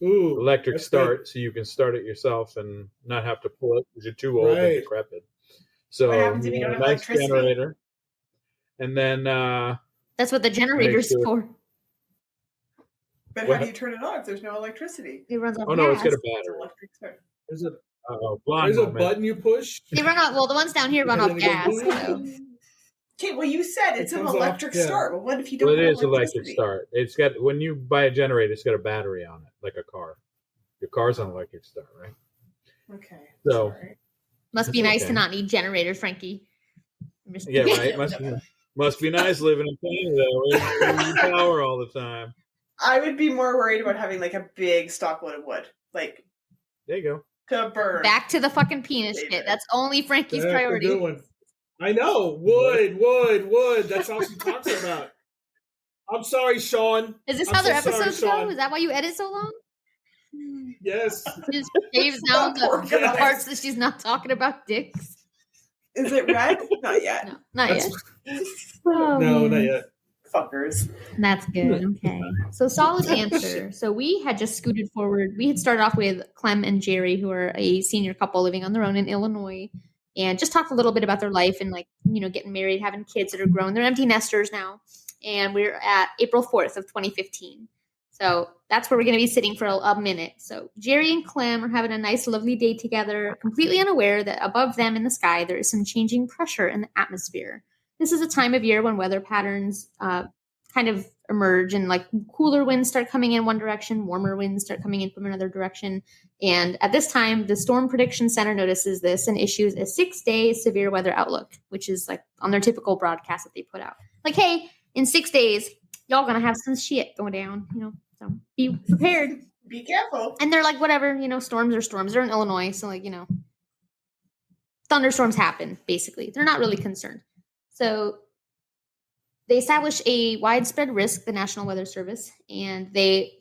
Ooh, electric that's start, so you can start it yourself and not have to pull it because you're too old and Right. decrepit. So What happens if you don't a have nice electricity? generator. And then That's what the generator's sure. for. But What? how do you turn it on if there's no electricity? It runs off oh no, it's gas. got a It's battery. electric start. There's a Blonde there's a moment. button you push. They run off. Well, the ones down here run And off then it goes gas. boom. So. Okay, well, you said it's It an comes off, electric yeah. start. Well, what if you don't Well, it have is electric electricity? start. It's got when you buy a generator, it's got a battery on it, like a car. Your car's on electric start, right? Okay. So- sorry. Must be That's nice okay. to not need generators, Frankie. I'm just- Yeah, right. Must be nice living in Canada where you need power all the time. I would be more worried about having like a big stockload of wood, like There you go. to burn. Back to the fucking penis shit. That's only Frankie's That's a priority. good one. I know. Wood. That's all she talks about. I'm sorry, Sean. Is this I'm how their so sorry, episodes go? Sean. Is that why you edit so long? Yes. She just shaves down Poor the guy. parts that she's not talking about dicks. Is it red? Not yet. No, not That's- yet. Oh, No, man. not yet. Fuckers. That's good. Okay. So solid answer. So we had just scooted forward. We had started off with Clem and Geri, who are a senior couple living on their own in Illinois, and just talked a little bit about their life and getting married, having kids that are grown. They're empty nesters now. And we're at April 4th of 2015. So that's where we're going to be sitting for a minute. So Geri and Clem are having a nice, lovely day together, completely unaware that above them in the sky, there is some changing pressure in the atmosphere. This is a time of year when weather patterns kind of emerge and cooler winds start coming in one direction, warmer winds start coming in from another direction. And at this time, the Storm Prediction Center notices this and issues a 6-day severe weather outlook, which is on their typical broadcast that they put out. Hey, in 6 days, y'all gonna have some shit going down, so be prepared. Be careful. And they're whatever, storms are storms. They're in Illinois, so thunderstorms happen, basically. They're not really concerned. So they establish a widespread risk, the National Weather Service, and they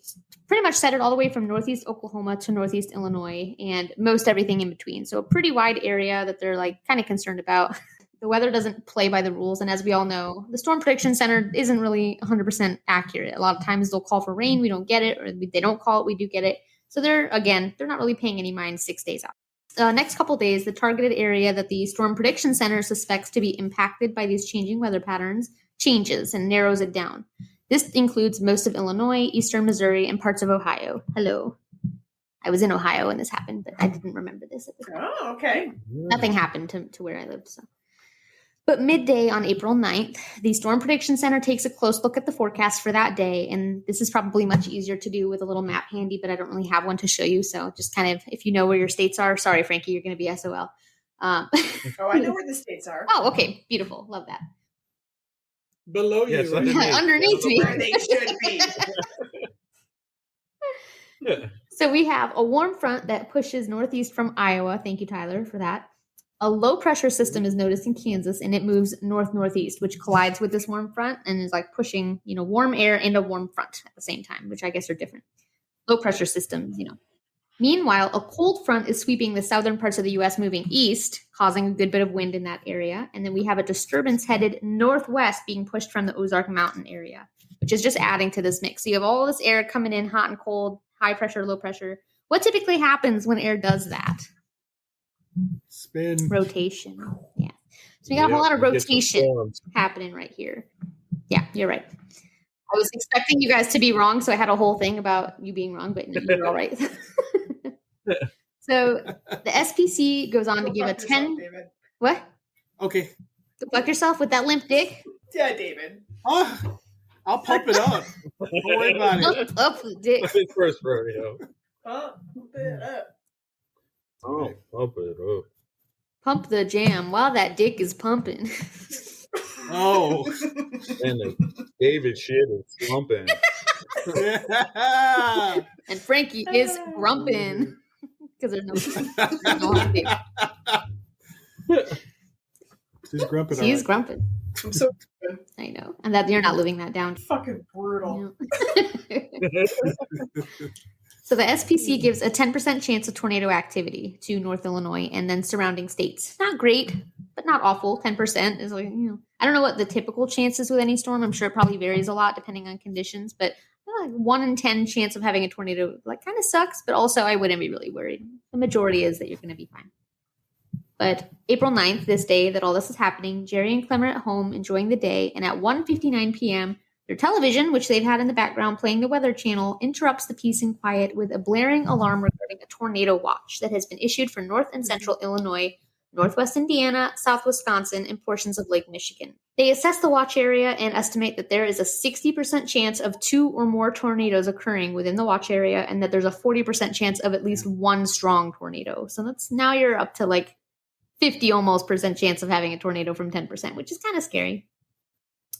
pretty much set it all the way from northeast Oklahoma to northeast Illinois and most everything in between. So a pretty wide area that they're like kind of concerned about. The weather doesn't play by the rules. And as we all know, the Storm Prediction Center isn't really 100% accurate. A lot of times they'll call for rain, we don't get it, or they don't call it, we do get it. So they're not really paying any mind 6 days out. Next couple days, the targeted area that the Storm Prediction Center suspects to be impacted by these changing weather patterns changes and narrows it down. This includes most of Illinois, eastern Missouri, and parts of Ohio. Hello. I was in Ohio when this happened, but I didn't remember this at the time. Oh, okay. Nothing happened to where I lived. So. But midday on April 9th, the Storm Prediction Center takes a close look at the forecast for that day. And this is probably much easier to do with a little map handy, but I don't really have one to show you. So just kind of, if you know where your states are, sorry, Frankie, you're going to be SOL. Oh, I know where the states are. Oh, okay. Beautiful. Love that. Below you. Yes, Right? Underneath me. Where they should be. Yeah. So we have a warm front that pushes northeast from Iowa. Thank you, Tyler, for that. A low pressure system is noticed in Kansas, and it moves north-northeast, which collides with this warm front and is like pushing, warm air and a warm front at the same time, which I guess are different. Low pressure systems, Meanwhile, a cold front is sweeping the southern parts of the U.S. moving east, causing a good bit of wind in that area. And then we have a disturbance headed northwest being pushed from the Ozark Mountain area, which is just adding to this mix. So you have all this air coming in hot and cold, high pressure, low pressure. What typically happens when air does that? Spin. Rotation. Yeah. So we got a whole lot of rotation happening right here. Yeah, you're right. I was expecting you guys to be wrong, so I had a whole thing about you being wrong, but no, you're all right. So the SPC goes on to give a 10. David. What? Okay. Go fuck yourself with that limp dick. Yeah, David. Oh, I'll pump it up. Don't worry about it. Up the dick. My first rodeo. Pump it up. Oh, pump it up. Pump the jam while that dick is pumping. Oh. And the David shit is slumping. And Frankie is grumping. Because there's no dick. She's grumping. She's grumping. I'm so I know. And that you're not living that down. fucking brutal. So the SPC gives a 10% chance of tornado activity to North Illinois and then surrounding states. Not great, but not awful. 10% is like, I don't know what the typical chance is with any storm. I'm sure it probably varies a lot depending on conditions, but 1 in 10 chance of having a tornado kind of sucks, but also I wouldn't be really worried. The majority is that you're going to be fine. But April 9th, this day that all this is happening, Geri and Clem are at home enjoying the day, and at 1:59 p.m., their television, which they've had in the background playing the Weather Channel, interrupts the peace and quiet with a blaring alarm regarding a tornado watch that has been issued for north and central Illinois, northwest Indiana, south Wisconsin, and portions of Lake Michigan. They assess the watch area and estimate that there is a 60% chance of 2 or more tornadoes occurring within the watch area, and that there's a 40% chance of at least one strong tornado. So now you're up to 50 almost percent chance of having a tornado from 10%, which is kind of scary.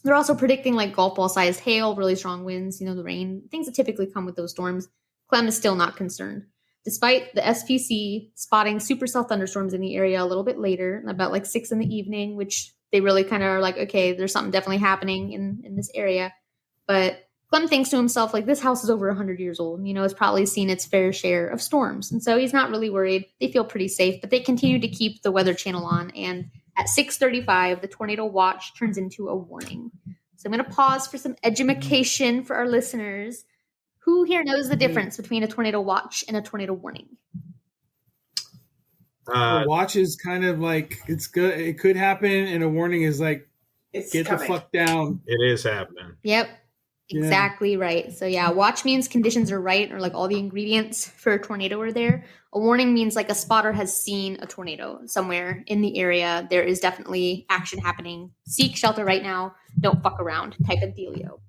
They're also predicting golf ball sized hail, really strong winds, the rain, things that typically come with those storms. Clem is still not concerned. Despite the SPC spotting supercell thunderstorms in the area a little bit later, about 6 in the evening, which they really kind of are okay, there's something definitely happening in this area. But Clem thinks to himself, this house is over 100 years old, it's probably seen its fair share of storms. And so he's not really worried. They feel pretty safe, but they continue to keep the Weather Channel on. And at 6:35, the tornado watch turns into a warning. So I'm going to pause for some edumacation for our listeners. Who here knows the difference between a tornado watch and a tornado warning? A watch is kind of it's good. It could happen, and a warning is It's get coming. the fuck down. It is happening. Yep. Exactly right. So watch means conditions are right, or all the ingredients for a tornado are there. A warning means a spotter has seen a tornado somewhere in the area. There is definitely action happening. Seek shelter right now. Don't fuck around type of dealio.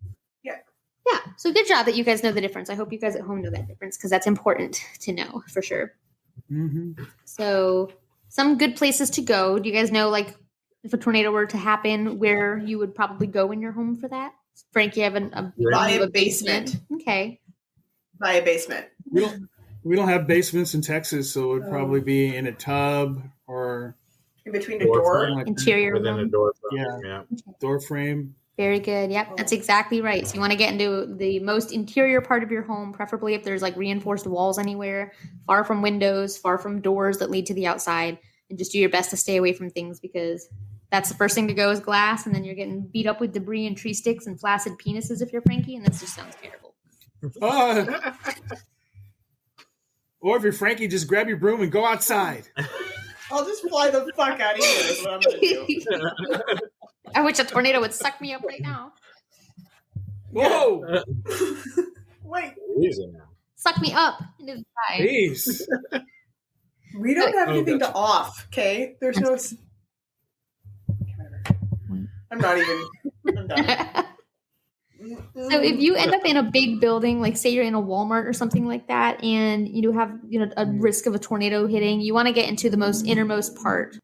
Yeah. Yeah. So good job that you guys know the difference. I hope you guys at home know that difference because that's important to know for sure. Mm-hmm. So some good places to go. Do you guys know if a tornado were to happen, where you would probably go in your home for that? Frankie, you have Buy a basement. Okay. Buy a basement. We don't have basements in Texas, so it would probably be in a tub or in between a door. Like Interior within a room. door frame. Yeah. Door frame. Very good. Yep, that's exactly right. So you want to get into the most interior part of your home, preferably if there's like reinforced walls anywhere, far from windows, far from doors that lead to the outside, and just do your best to stay away from things because that's the first thing to go is glass, and then you're getting beat up with debris and tree sticks and flaccid penises if you're Frankie, and that just sounds terrible. Or if you're Frankie, just grab your broom and go outside. I'll just fly the fuck out of here is what I'm going to do. I wish a tornado would suck me up right now. Whoa! Wait, Easy now. Suck me up into the sky. Jeez. we don't have Oh, anything gotcha. to off, okay? There's no... I'm not even... I'm done. So if you end up in a big building, like say you're in a Walmart or something like that, and you have a risk of a tornado hitting, you want to get into the most innermost part.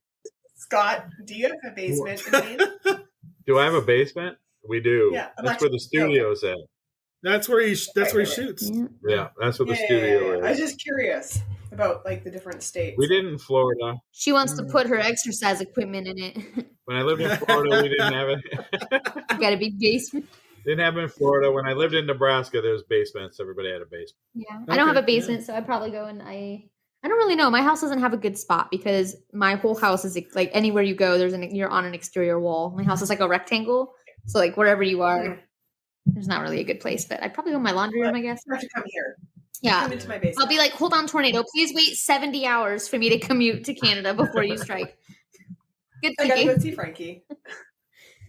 Scott, do you have a basement in Maine? Do I have a basement? We do. Yeah, I'm That's where the studio's at. That's where he shoots. Yeah. Yeah, that's what the Yeah. studio I was is. just curious about like the different states. We did in Florida. She wants to put her exercise equipment in it. When I lived in Florida, we didn't have it. You got a big basement. Didn't have it in Florida. When I lived in Nebraska, there was basements. Everybody had a basement. Yeah, I don't have a Okay, basement, so I'd probably go and I don't really know. My house doesn't have a good spot because my whole house is like anywhere you go, you're on an exterior wall. My house is like a rectangle, so like wherever you are, there's not really a good place. But I'd probably go in my laundry room, I guess. You have to come here. Yeah, Come into my basement. I'll be like, hold on, tornado, please wait 70 hours for me to commute to Canada before you strike. Good I gotta thinking. go see Frankie.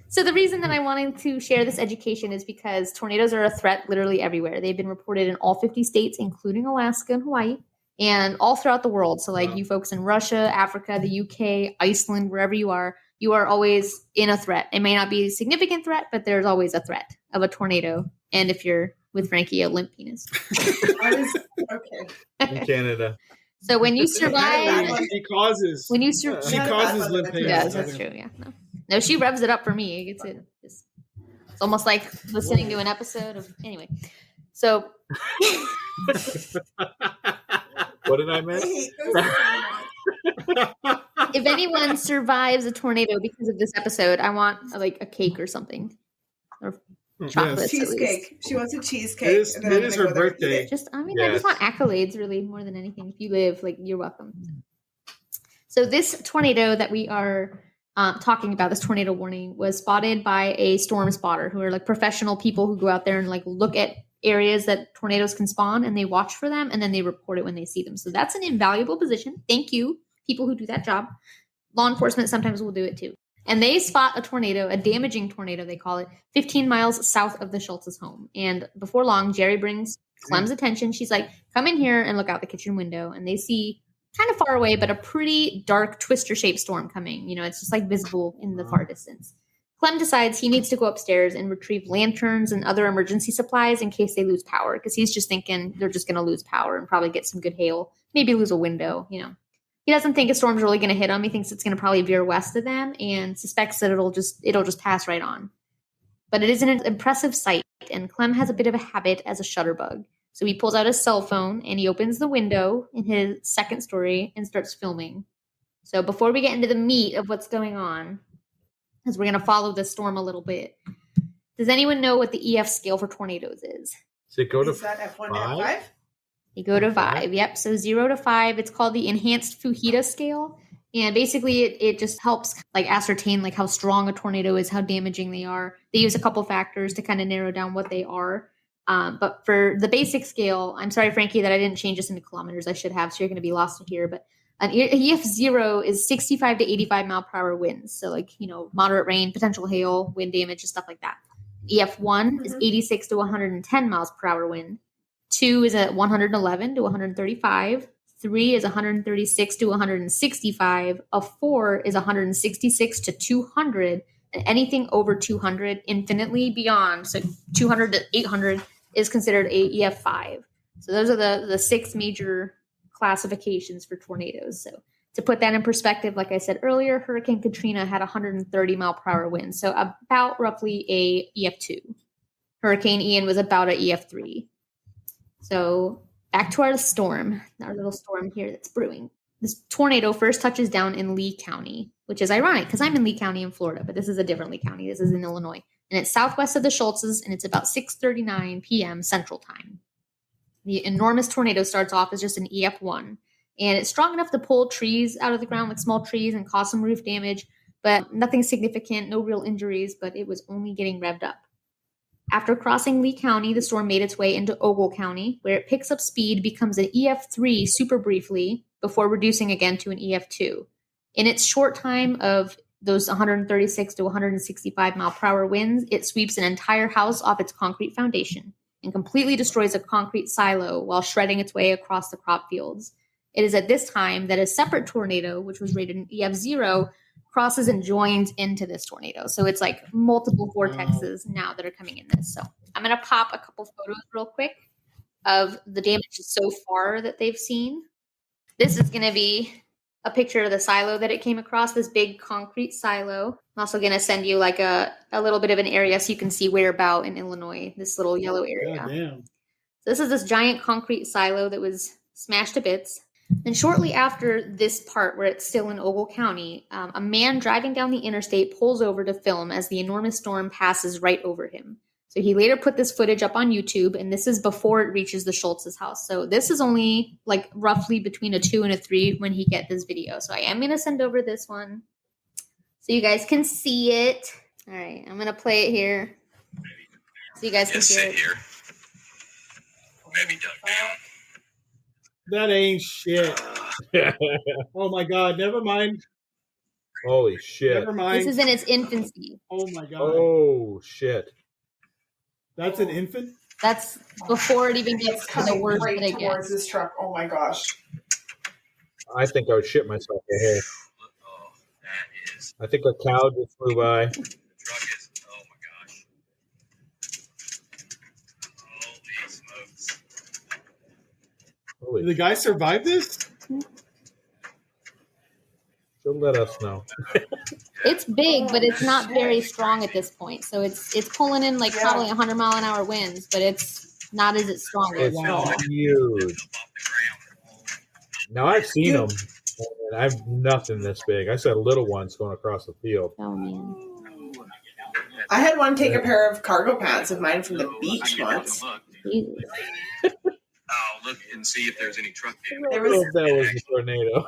So the reason that I wanted to share this education is because tornadoes are a threat literally everywhere. They've been reported in all 50 states, including Alaska and Hawaii, and all throughout the world. So like you folks in Russia, Africa, the UK, Iceland, wherever you are always in a threat. It may not be a significant threat, but there's always a threat of a tornado. And if you're with Frankie, a limp penis. Okay. In Canada. So when you survive, She causes. when you survive, She causes limp penis. yes, that's true. Yeah, no, she revs it up for me. It's almost like listening to an episode of anyway. So What did I I miss? hate this so much. if anyone survives a tornado because of this episode, I want like a cake or something, or chocolates. At least. Cheesecake. She wants a cheesecake. It is- and then it I'm is gonna her go there and eat birthday. it. Just, I mean, I just want accolades, really, more than anything. If you live, like, you're welcome. So this tornado that we are talking about, this tornado warning, was spotted by a storm spotter, who are like professional people who go out there and like look at areas that tornadoes can spawn, and they watch for them, and then they report it when they see them. So that's an invaluable position. Thank you, people who do that job. Law enforcement sometimes will do it too. And they spot a tornado, a damaging tornado, they call it, 15 miles south of the Schultz's home. And before long, Geri brings Clem's attention. She's like, come in here and look out the kitchen window. And they see kind of far away, but a pretty dark twister-shaped storm coming. You know, it's just like visible in the far distance. Clem decides he needs to go upstairs and retrieve lanterns and other emergency supplies in case they lose power, because he's just thinking they're just going to lose power and probably get some good hail, maybe lose a window, you know. He doesn't think a storm's really going to hit him. He thinks it's going to probably veer west of them and suspects that it'll just pass right on. But it is an impressive sight, and Clem has a bit of a habit as a shutterbug. So he pulls out his cell phone and he opens the window in his second story and starts filming. So before we get into the meat of what's going on, because we're going to follow this storm a little bit, does anyone know what the EF scale for tornadoes is? Does it go to Is that F1 to five? F5? You go to 5. Yep. So 0 to 5. It's called the enhanced Fujita scale. And basically it just helps like ascertain like how strong a tornado is, how damaging they are. They use a couple factors to kind of narrow down what they are. But for the basic scale, I'm sorry, Frankie, that I didn't change this into kilometers. I should have, so you're going to be lost here. But an EF0 is 65 to 85 mile per hour winds. So like, you know, moderate rain, potential hail, wind damage, and stuff like that. EF1 is 86 to 110 miles per hour wind. 2 is at 111 to 135. 3 is 136 to 165. A 4 is 166 to 200. And anything over 200, infinitely beyond, so 200 to 800 is considered a EF5. So those are the 6 major classifications for tornadoes. So to put that in perspective, like I said earlier, Hurricane Katrina had 130 mile per hour winds, so about roughly a EF2. Hurricane Ian was about a EF3. So back to our storm, our little storm here that's brewing. This tornado first touches down in Lee County, which is ironic because I'm in Lee County in Florida, but this is a different Lee County. This is in Illinois. And it's southwest of the Schultzes, and it's about 6:39 p.m. Central Time. The enormous tornado starts off as just an EF1, and it's strong enough to pull trees out of the ground, like small trees, and cause some roof damage, but nothing significant, no real injuries, but it was only getting revved up. After crossing Lee County, the storm made its way into Ogle County, where it picks up speed, becomes an EF3 super briefly, before reducing again to an EF2. In its short time of those 136 to 165 mile per hour winds, it sweeps an entire house off its concrete foundation and completely destroys a concrete silo while shredding its way across the crop fields. It is at this time that a separate tornado, which was rated an EF0, crosses and joins into this tornado. So it's like multiple vortexes now that are coming in this. So I'm going to pop a couple photos real quick of the damage so far that they've seen. This is going to be a picture of the silo that it came across, this big concrete silo. I'm also going to send you like a little bit of an area so you can see where about in Illinois, this little yellow area. God damn. So this is this giant concrete silo that was smashed to bits. And shortly after this part where it's still in Ogle County, a man driving down the interstate pulls over to film as the enormous storm passes right over him. So he later put this footage up on YouTube, and this is before it reaches the Schultz's house. So this is only like roughly between a 2 and a 3 when he get this video. So I am going to send over this one so you guys can see it. All right, I'm going to play it here so you guys can hear it. Maybe duck down. That ain't shit. Oh my god, never mind. Holy shit. Never mind. This is in its infancy. Oh my god. Oh shit. That's an infant? That's before it even gets to the worst right that it towards gets. this truck. Oh my gosh. I think I would shit myself in here. Oh, that is. I think a cow just flew by. The truck is. Oh my gosh. Holy smokes. Holy Did the guy survive this? She'll let us know. It's big, but it's not very strong at this point. So it's pulling in like probably 100 mile an hour winds, but it's not as it's strong. It's Wow. huge. Now I've seen them, and I've nothing this big. I saw little ones going across the field. Oh man. I had one take a pair of cargo pants of mine from the beach once. Jesus. I'll look and see if there's any truck damage. There I don't know was if that was a tornado.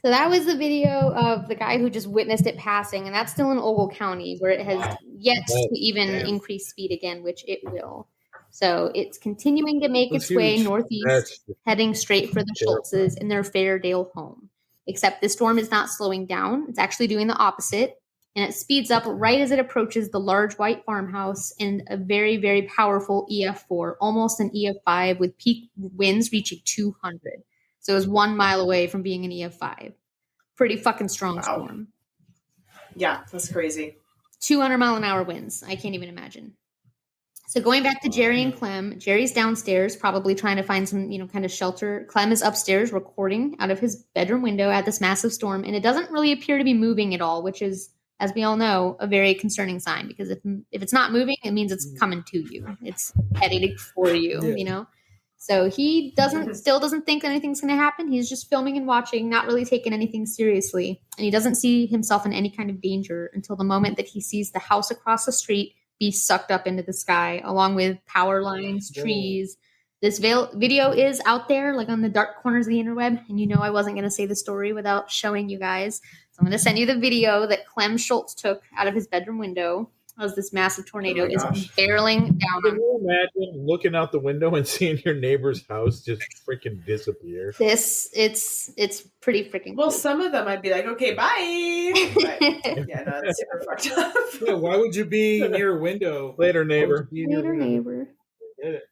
So that was the video of the guy who just witnessed it passing, and that's still in Ogle County, where it has yet to even increase speed again, which it will. So it's continuing to make That's its way huge. northeast, That's heading straight for the terrible. Schultzes in their Fairdale home. Except this storm is not slowing down. It's actually doing the opposite. And it speeds up right as it approaches the large white farmhouse and a very, very powerful EF4, almost an EF5 with peak winds reaching 200. So it was 1 mile away from being an EF5. Pretty fucking strong storm. Yeah, that's crazy. 200 mile an hour winds. I can't even imagine. So going back to Geri and Clem, Geri's downstairs, probably trying to find some, kind of shelter. Clem is upstairs recording out of his bedroom window at this massive storm, and it doesn't really appear to be moving at all, which is, as we all know, a very concerning sign, because if it's not moving, it means it's coming to you. It's heading for you, So he still doesn't think anything's going to happen. He's just filming and watching, not really taking anything seriously. And he doesn't see himself in any kind of danger until the moment that he sees the house across the street be sucked up into the sky, along with power lines, trees. This video is out there, like on the dark corners of the interweb. And I wasn't going to say the story without showing you guys. So I'm going to send you the video that Clem Schultz took out of his bedroom window as this massive tornado is barreling down Can on you imagine looking out the window and seeing your neighbor's house just freaking disappear? this. It's pretty freaking Well, cool. some of them I'd be like, okay, bye. But, yeah, no, it's super fucked up. Yeah, why would you be near a window? Later, Why would neighbor. you be near a Later, window? neighbor. Get it.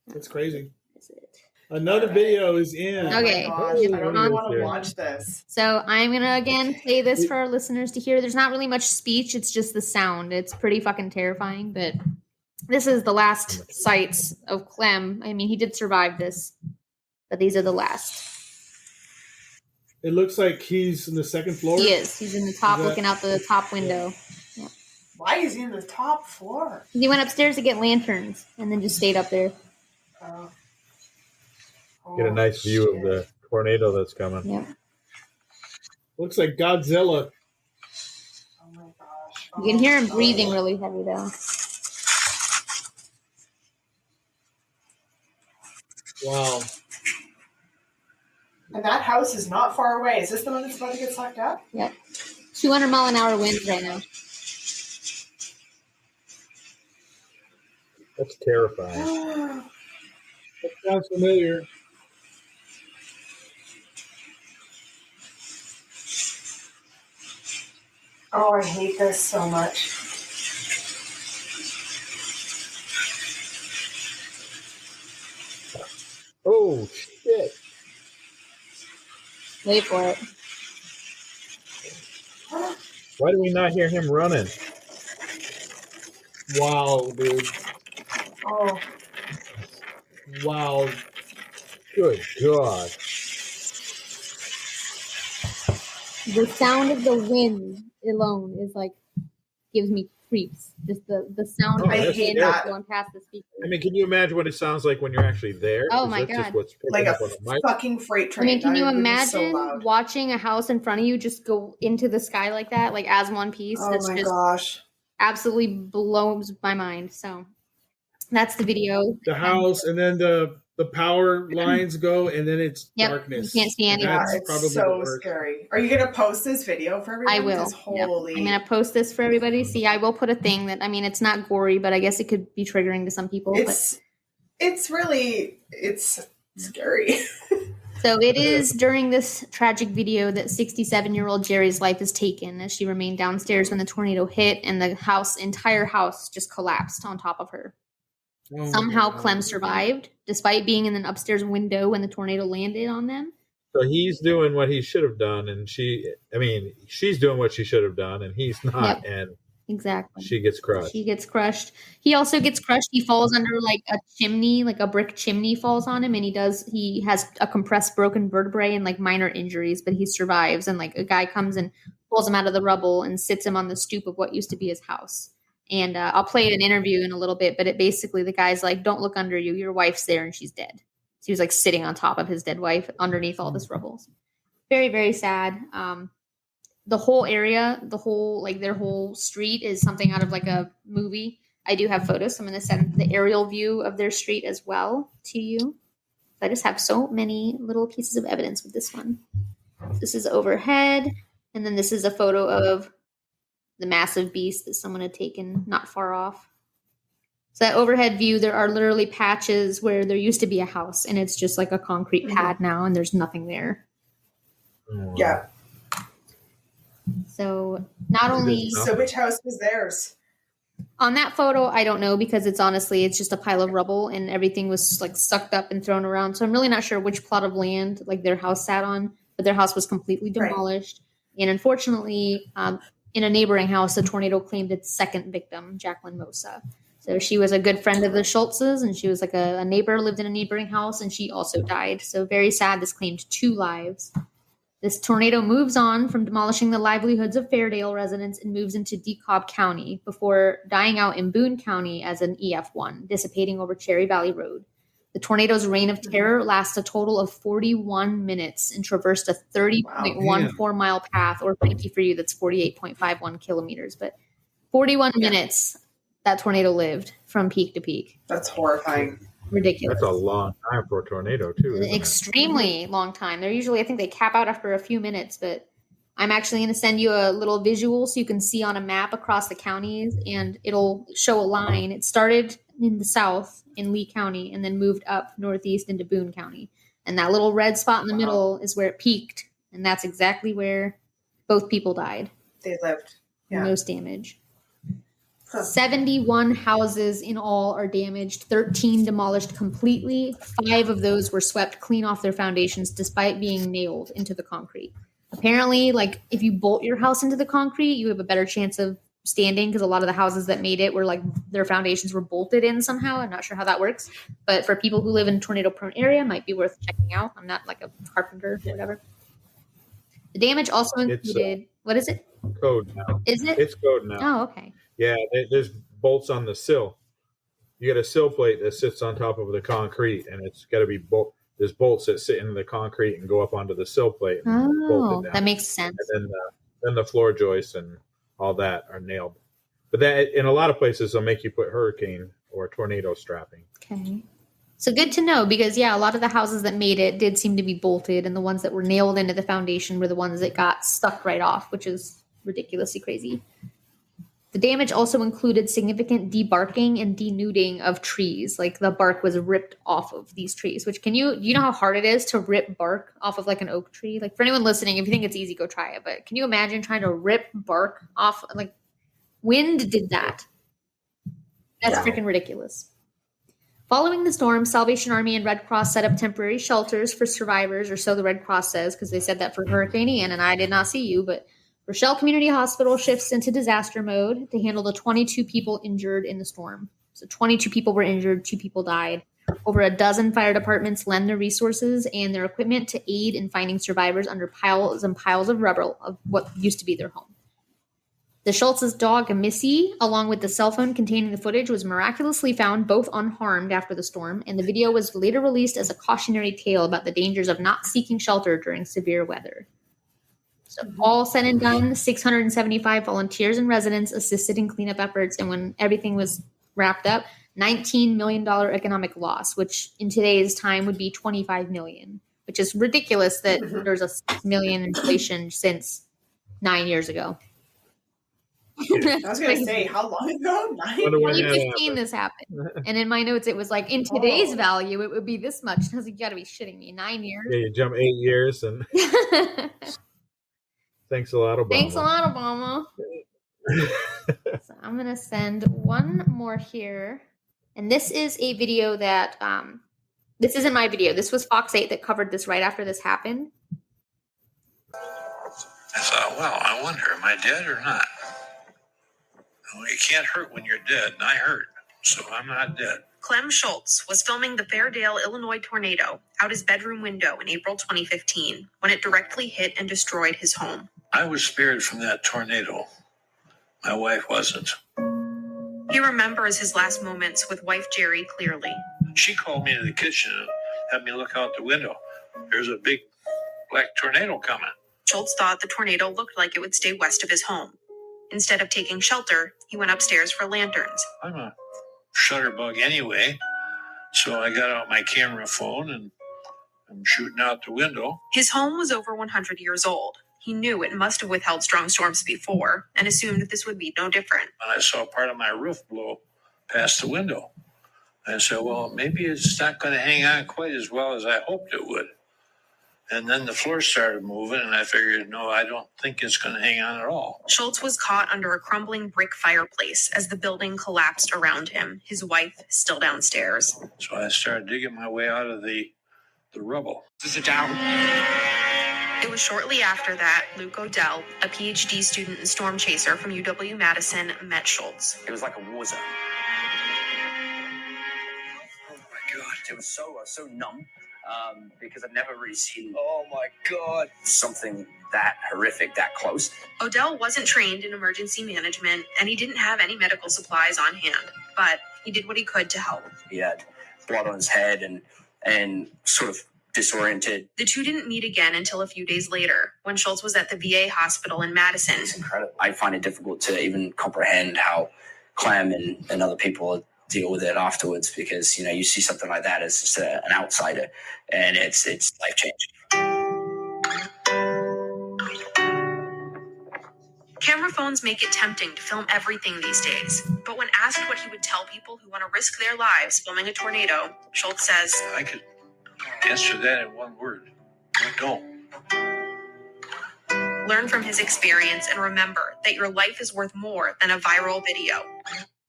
That's crazy. That's it. Another video is in. Okay. Oh my gosh, I don't even want to watch this. So I'm going to, again, play this for our listeners to hear. There's not really much speech. It's just the sound. It's pretty fucking terrifying, but this is the last sights of Clem. I mean, he did survive this, but these are the last. It looks like he's in the second floor. He is. He's in the top, looking out the top window. Why is he in the top floor? He went upstairs to get lanterns and then just stayed up there. Oh. Get a nice view of the tornado that's coming. Yep. Looks like Godzilla. Oh my gosh. You can hear him breathing really heavy though. Wow. And that house is not far away. Is this the one that's about to get sucked up? Yep. 200-mile-an-hour winds right now. That's terrifying. That sounds familiar. Oh, I hate this so much. Oh, shit. Wait for it. Why do we not hear him running? Wow, dude. Oh, Wow. Good God. The sound of the wind alone is like gives me creeps. Just the sound Oh, of I the hate wind that. going past the speaker. I mean, can you imagine what it sounds like when you're actually there? Oh 'Cause my that's just God. what's picking like a up on the mic. fucking freight I train. mean, can That you would be so imagine loud. watching a house in front of you just go into the sky like that, like as one piece? Oh That's my just gosh. absolutely blows my mind. So that's the video. The house, and then the power lines go, and then it's Yep, darkness. you can't see And anything. Yeah, that's it's probably the so worst. scary. Are you going to post this video for everyone? I will. 'Cause Yep. holy. I'm gonna post this for everybody to see. I will put a thing that, I mean, it's not gory, but I guess it could be triggering to some people. It's really, it's scary. So it is during this tragic video that 67-year-old Geri's life is taken as she remained downstairs when the tornado hit and the entire house just collapsed on top of her. Oh, Somehow God. Clem survived, despite being in an upstairs window when the tornado landed on them. So he's doing what he should have done, and she's doing what she should have done, and he's not, Yep. and Exactly. she gets crushed. She gets crushed. He also gets crushed. He falls under like a chimney, like a brick chimney falls on him, and he has a compressed broken vertebrae and like minor injuries, but he survives. And like a guy comes and pulls him out of the rubble and sits him on the stoop of what used to be his house. And I'll play an interview in a little bit, but basically the guy's like, "Don't look under you. Your wife's there and she's dead." So he was like sitting on top of his dead wife underneath all this rubble. Very, very sad. The whole area, their whole street is something out of like a movie. I do have photos. So I'm going to send the aerial view of their street as well to you. I just have so many little pieces of evidence with this one. This is overhead. And then this is a photo of the massive beast that someone had taken not far off. So that overhead view, there are literally patches where there used to be a house and it's just like a concrete pad now and there's nothing there. Yeah. So not only So which house was theirs? on that photo, I don't know because it's just a pile of rubble and everything was like sucked up and thrown around. So I'm really not sure which plot of land like their house sat on, but their house was completely demolished. Right. And unfortunately, in a neighboring house, the tornado claimed its second victim, Jacqueline Mosa. So she was a good friend of the Schultzes, and she was like a neighbor, lived in a neighboring house, and she also died. So very sad. This claimed 2 lives. This tornado moves on from demolishing the livelihoods of Fairdale residents and moves into DeKalb County before dying out in Boone County as an EF1, dissipating over Cherry Valley Road. The tornado's reign of terror lasts a total of 41 minutes and traversed a 30.14 mile path, or Frankie for you, that's 48.51 kilometers. But 41 minutes that tornado lived from peak to peak. That's horrifying. Ridiculous. That's a long time for a tornado, too. Isn't Extremely long time. They're usually, I think they cap out after a few minutes, but I'm actually going to send you a little visual so you can see on a map across the counties, and it'll show a line. It started in the south in Lee County and then moved up northeast into Boone County. And that little red spot in the middle is where it peaked, and that's exactly where both people died. They lived. Yeah. Most damage. 71 houses in all are damaged, 13 demolished completely. 5 of those were swept clean off their foundations despite being nailed into the concrete. Apparently, like if you bolt your house into the concrete, you have a better chance of standing because a lot of the houses that made it were like their foundations were bolted in somehow. I'm not sure how that works, but for people who live in a tornado-prone area, it might be worth checking out. I'm not like a carpenter or whatever. The damage also included, what is it? Code now. Is it? It's code now. Oh, okay. Yeah, there's bolts on the sill. You get a sill plate that sits on top of the concrete, and it's got to be there's bolts that sit in the concrete and go up onto the sill plate. And bolt it down. That makes sense. And then the floor joists and all that are nailed. But that in a lot of places they'll make you put hurricane or tornado strapping. Okay. So good to know because, a lot of the houses that made it did seem to be bolted, and the ones that were nailed into the foundation were the ones that got stuck right off, which is ridiculously crazy. The damage also included significant debarking and denuding of trees. Like the bark was ripped off of these trees, which do you know how hard it is to rip bark off of like an oak tree? Like for anyone listening, if you think it's easy, go try it. But can you imagine trying to rip bark off? Like wind did that. That's freaking ridiculous. Following the storm, Salvation Army and Red Cross set up temporary shelters for survivors, or so the Red Cross says, because they said that for Hurricane Ian, and I did not see you, but Rochelle Community Hospital shifts into disaster mode to handle the 22 people injured in the storm. So 22 people were injured, 2 people died. Over a dozen fire departments lend their resources and their equipment to aid in finding survivors under piles and piles of rubble of what used to be their home. The Schultz's dog, Missy, along with the cell phone containing the footage, was miraculously found both unharmed after the storm, and the video was later released as a cautionary tale about the dangers of not seeking shelter during severe weather. So all said and done, 675 volunteers and residents assisted in cleanup efforts, and when everything was wrapped up, $19 million economic loss, which in today's time would be $25 million, which is ridiculous that there's a $6 million inflation since 9 years ago. I was going to say, how long ago? 2015 this happened. And in my notes, it was like, in today's value, it would be this much. I was like, you got to be shitting me. 9 years? Yeah, you jump 8 years. And thanks a lot, Obama. Thanks a lot, Obama. So I'm going to send one more here. And this is a video that, this isn't my video. This was Fox 8 that covered this right after this happened. I thought, well, I wonder, am I dead or not? Well, you can't hurt when you're dead, and I hurt, so I'm not dead. Clem Schultz was filming the Fairdale, Illinois tornado out his bedroom window in April 2015 when it directly hit and destroyed his home. I was spared from that tornado. My wife wasn't. He remembers his last moments with wife Geri clearly. She called me to the kitchen and had me look out the window. There's a big black tornado coming. Schultz thought the tornado looked like it would stay west of his home. Instead of taking shelter, he went upstairs for lanterns. I'm a shutterbug anyway, so I got out my camera phone and I'm shooting out the window. His home was over 100 years old. He knew it must have withheld strong storms before and assumed that this would be no different. And I saw part of my roof blow past the window. I said, well, maybe it's not going to hang on quite as well as I hoped it would. And then the floor started moving, and I figured, no, I don't think it's going to hang on at all. Schultz was caught under a crumbling brick fireplace as the building collapsed around him, his wife still downstairs. So I started digging my way out of the rubble. Is it down? It was shortly after that, Luke Odell, a PhD student and storm chaser from UW-Madison, met Schultz. It was like a war zone. Oh my God, it was so numb. Because I've never really seen, oh my God, something that horrific that close. Odell wasn't trained in emergency management, and he didn't have any medical supplies on hand, but he did what he could to help. He had blood on his head and sort of disoriented. The two didn't meet again until a few days later, when Schultz was at the VA hospital in Madison. It's incredible. I find it difficult to even comprehend how Clem and other people deal with it afterwards, because you see something like that as just an outsider, and it's life-changing. Camera phones make it tempting to film everything these days, but when asked what he would tell people who want to risk their lives filming a tornado, Schultz says, I could answer that in one word: don't. Learn from his experience and remember that your life is worth more than a viral video.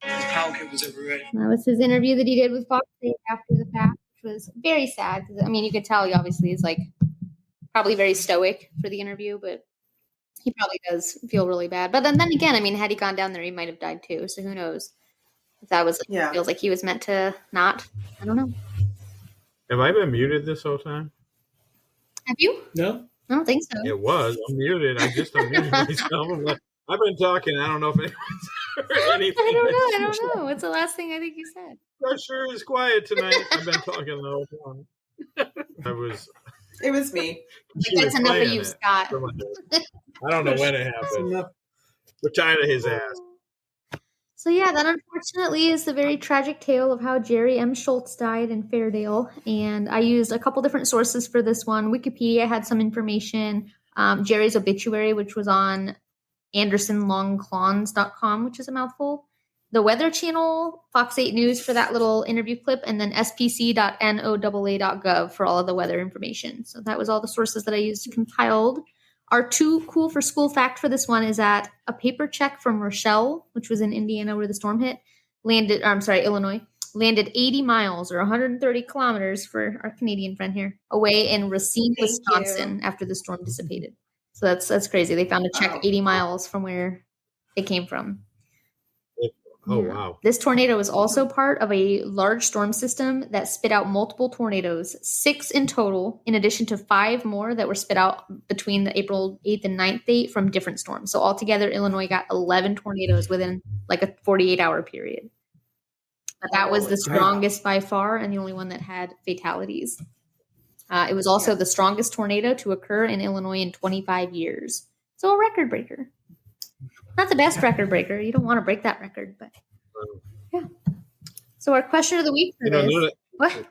Power cables everywhere. That was his interview that he did with Fox 8 after the fact, which was very sad. I mean, you could tell he obviously is probably very stoic for the interview, but he probably does feel really bad. But then again, I mean, had he gone down there, he might have died too. So who knows if that was feels like he was meant to not. I don't know. Have I been muted this whole time? Have you? No. I don't think so. It was. I'm muted. I just unmuted myself. I'm like, I've been talking. I don't know if anyone's heard anything. I don't know. What's the last thing I think you said? That sure is quiet tonight. I've been talking the whole time. It was me. That's enough of you, Scott. I don't know when it happened. We're tired of his ass. So yeah, that unfortunately is the very tragic tale of how Geri M. Schultz died in Fairdale. And I used a couple different sources for this one. Wikipedia had some information. Geri's obituary, which was on AndersonLongClawns.com, which is a mouthful. The Weather Channel, Fox 8 News for that little interview clip, and then spc.noaa.gov for all of the weather information. So that was all the sources that I used compiled. Our too cool for school fact for this one is that a paper check from Rochelle, which was in Indiana where the storm hit, Illinois, landed 80 miles or 130 kilometers for our Canadian friend here away in Racine, Wisconsin after the storm dissipated. So that's crazy. They found a check 80 miles from where it came from. Oh, wow. This tornado was also part of a large storm system that spit out multiple tornadoes, 6 in total, in addition to 5 more that were spit out between the April 8th and 9th date from different storms. So altogether, Illinois got 11 tornadoes within like a 48-hour period. But that was the strongest by far and the only one that had fatalities. It was also the strongest tornado to occur in Illinois in 25 years. So a record breaker. Not the best record breaker. You don't want to break that record, but yeah. So our question of the week for this. What?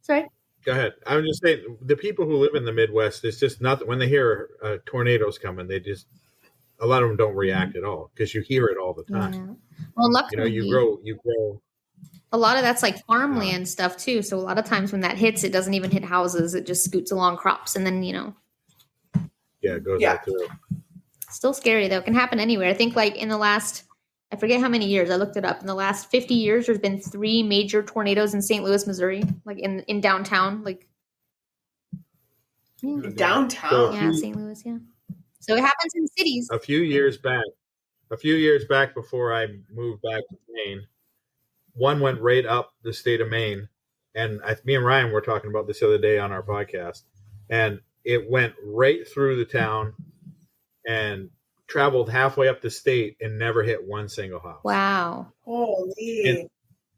Sorry. Go ahead. I would just say the people who live in the Midwest, it's just not when they hear tornadoes coming, a lot of them don't react at all because you hear it all the time. Yeah. Well, luckily, you grow. A lot of that's like farmland stuff too. So a lot of times when that hits, it doesn't even hit houses. It just scoots along crops, and then it goes right through. Still scary though. It can happen anywhere. I think like in the last, I forget how many years, I looked it up. In the last 50 years, there's been 3 major tornadoes in St. Louis, Missouri, like in downtown, like downtown. Yeah, St. Louis. Yeah. So it happens in cities. A few years back before I moved back to Maine, one went right up the state of Maine, and me and Ryan were talking about this the other day on our podcast, and it went right through the town and traveled halfway up the state and never hit one single house. Wow. Holy.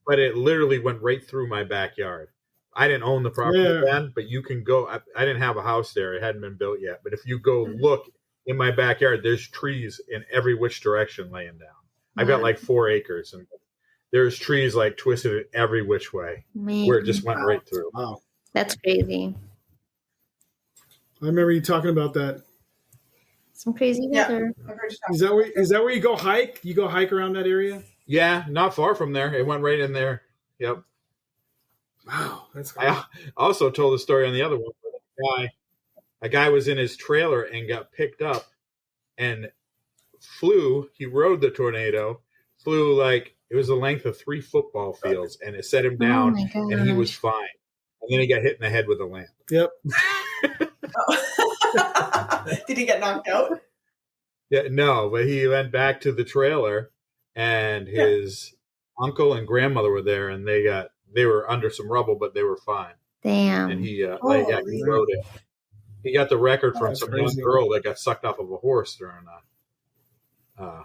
But it literally went right through my backyard. I didn't own the property then, but you can go. I didn't have a house there. It hadn't been built yet. But if you go look in my backyard, there's trees in every which direction laying down. I've got like 4 acres, and there's trees like twisted in every which way where it just went right through. Wow. That's crazy. I remember you talking about that. Some crazy weather. Is that where you go hike? You go hike around that area? Yeah, not far from there. It went right in there. Yep. Wow, that's cool. I also told the story on the other one. A guy was in his trailer and got picked up and flew. He rode the tornado, flew like it was the length of 3 football fields, and it set him down, and he was fine. And then he got hit in the head with a lamp. Yep. Did he get knocked out? Yeah, no, but he went back to the trailer, and his uncle and grandmother were there, and they were under some rubble, but they were fine. Damn. And he rode it. He got the record from some young girl that got sucked off of a horse during a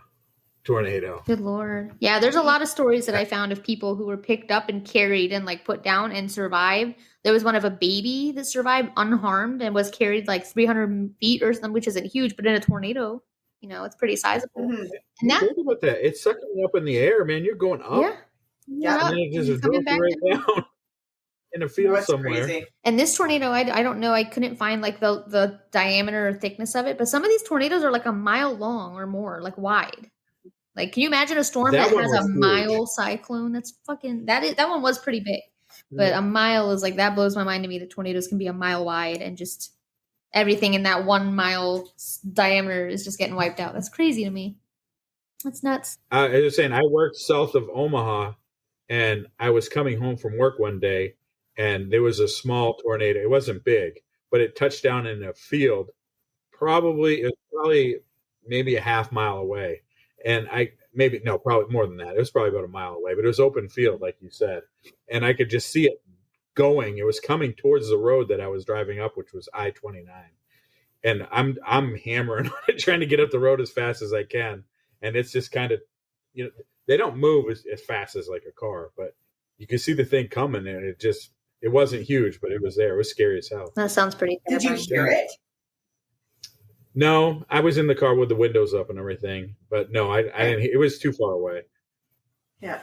tornado. Good Lord. Yeah, there's a lot of stories that I found of people who were picked up and carried and like put down and survived. There was one of a baby that survived unharmed and was carried like 300 feet or something, which isn't huge, but in a tornado, it's pretty sizable. Mm-hmm. And that, think about that. It's sucking you up in the air, man. You're going up. Yeah. And then it just drops you right down in a field somewhere. Crazy. And this tornado, I don't know. I couldn't find like the diameter or thickness of it, but some of these tornadoes are like a mile long or more, like wide. Like, can you imagine a storm that has a mile cyclone? That's fucking that one was pretty big, but a mile is like that blows my mind to me. That tornadoes can be a mile wide and just everything in that 1 mile diameter is just getting wiped out. That's crazy to me. That's nuts. I was saying, I worked south of Omaha, and I was coming home from work one day, and there was a small tornado. It wasn't big, but it touched down in a field. Probably maybe a half mile away. And probably more than that. It was probably about a mile away, but it was open field, like you said. And I could just see it going. It was coming towards the road that I was driving up, which was I-29. And I'm hammering on it, trying to get up the road as fast as I can. And it's just kind of, they don't move as fast as like a car, but you can see the thing coming, and It wasn't huge, but it was there. It was scary as hell. That sounds pretty Did you terrifying. hear it? No, I was in the car with the windows up and everything, but no, I didn't. It was too far away. Yeah.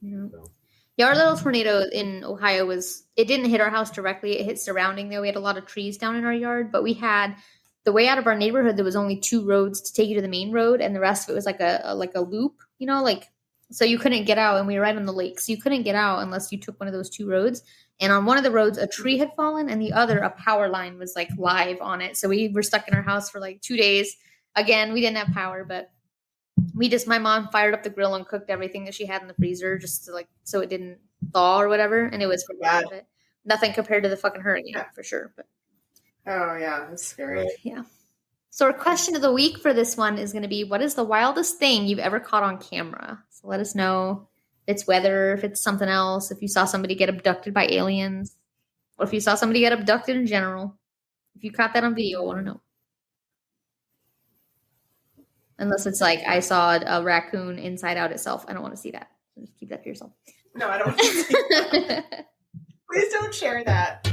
So. Yeah, our little tornado in Ohio it didn't hit our house directly. It hit surrounding though. We had a lot of trees down in our yard, but we had the way out of our neighborhood. There was only 2 roads to take you to the main road, and the rest of it was like a loop, so you couldn't get out, and we were right on the lake, so you couldn't get out unless you took one of those 2 roads. And on one of the roads, a tree had fallen, and the other, a power line was like live on it. So we were stuck in our house for like 2 days. Again, we didn't have power, but my mom fired up the grill and cooked everything that she had in the freezer just to so it didn't thaw or whatever. And it was for bad. Nothing compared to the fucking hurricane for sure. But oh yeah, that's scary. Yeah. So our question of the week for this one is going to be, what is the wildest thing you've ever caught on camera? So let us know if it's weather, if it's something else, if you saw somebody get abducted by aliens, or if you saw somebody get abducted in general. If you caught that on video, I want to know. Unless it's like, I saw a raccoon inside out itself. I don't want to see that. So just keep that to yourself. No, I don't want to see that. Please don't share that.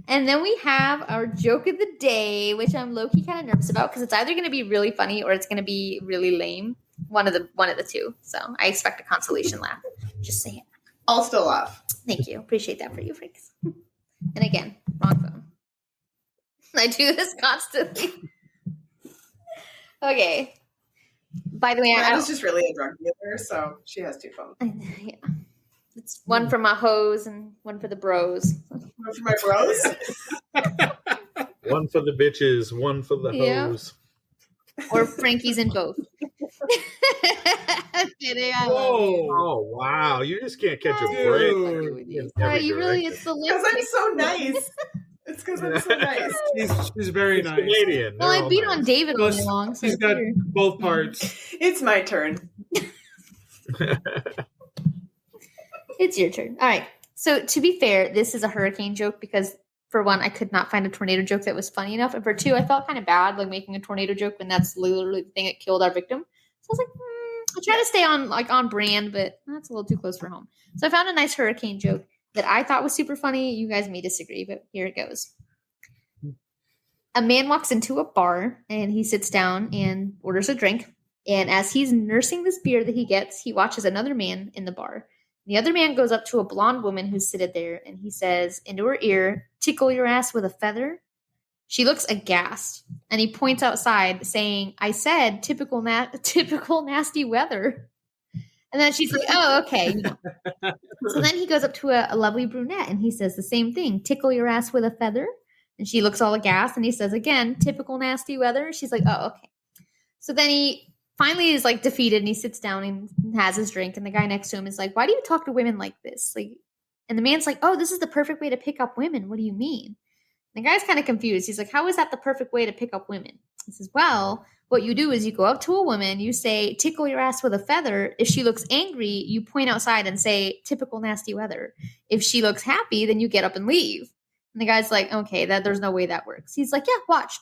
And then we have our joke of the day, which I'm low-key kind of nervous about because it's either going to be really funny or it's going to be really lame. One of the two. So I expect a consolation laugh. Just saying. I'll still laugh. Thank you. Appreciate that for you, freaks. And again, wrong phone. I do this constantly. Okay. By the way, I was just really a drug dealer, so she has 2 phones. Yeah. It's one for my hoes and one for the bros. One for my bros? One for the bitches, one for the hoes. Or Frankie's in both. Kidding. Oh, wow. You just can't catch a break. You really, it's the because I'm so nice. It's because I'm so nice. She's very nice. Canadian. Well, I beat on David all along. So she's got both parts. It's my turn. It's your turn. All right. So to be fair, this is a hurricane joke because for one, I could not find a tornado joke that was funny enough. And for two, I felt kind of bad making a tornado joke when that's literally the thing that killed our victim. So I was like, I try to stay on brand, but that's a little too close for home. So I found a nice hurricane joke that I thought was super funny. You guys may disagree, but here it goes. A man walks into a bar and he sits down and orders a drink. And as he's nursing this beer that he gets, he watches another man in the bar. The other man goes up to a blonde woman who's seated there and he says into her ear, "Tickle your ass with a feather." She looks aghast and he points outside saying, "I said typical nasty weather." And then she's like, "Oh, okay." So then he goes up to a lovely brunette and he says the same thing, "Tickle your ass with a feather." And she looks all aghast and he says again, "Typical nasty weather." She's like, "Oh, okay." So then he finally is defeated and he sits down and has his drink. And the guy next to him is like, "Why do you talk to women like this?" And the man's like, "Oh, this is the perfect way to pick up women. What do you mean?" And the guy's kind of confused. He's like, "How is that the perfect way to pick up women?" He says, "Well, what you do is you go up to a woman, you say, 'Tickle your ass with a feather.' If she looks angry, you point outside and say, 'Typical nasty weather.' If she looks happy, then you get up and leave." And the guy's like, "Okay, there's no way that works." He's like, "Yeah, watch."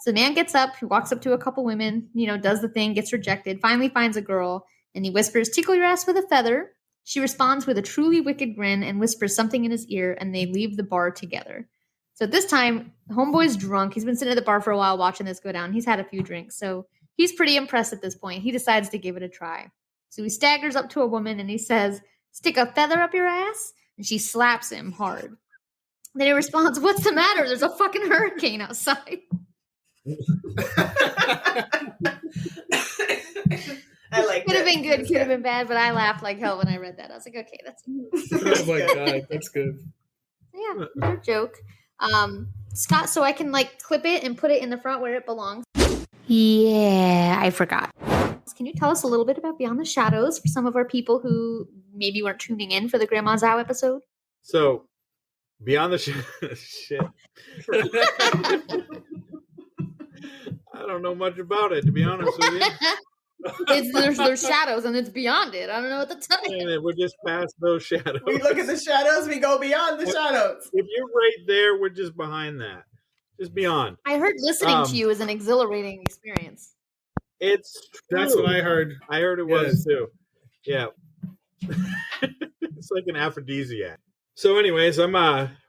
So the man gets up, he walks up to a couple women, does the thing, gets rejected, finally finds a girl, and he whispers, "Tickle your ass with a feather." She responds with a truly wicked grin and whispers something in his ear, and they leave the bar together. So at this time, homeboy's drunk. He's been sitting at the bar for a while watching this go down. He's had a few drinks, so he's pretty impressed at this point. He decides to give it a try. So he staggers up to a woman, and he says, "Stick a feather up your ass?" And she slaps him hard. Then he responds, "What's the matter? There's a fucking hurricane outside." I like Could have been good, could have been bad, but I laughed like hell when I read that. I was like, okay, that's Oh my god, that's good. Yeah, good joke. Scott, so I can clip it and put it in the front where it belongs. Yeah, I forgot. Can you tell us a little bit about Beyond the Shadows for some of our people who maybe weren't tuning in for the Grandma Zhao episode? So, Beyond the shit. I don't know much about it, to be honest with you. There's shadows and it's beyond it. I don't know what to tell you. And we're just past those shadows. We look at the shadows, we go beyond the shadows. If you're right there, we're just behind that. Just beyond. I heard listening to you is an exhilarating experience. It's true. That's what I heard. I heard it was too. Yeah. It's like an aphrodisiac. So, anyways, I'm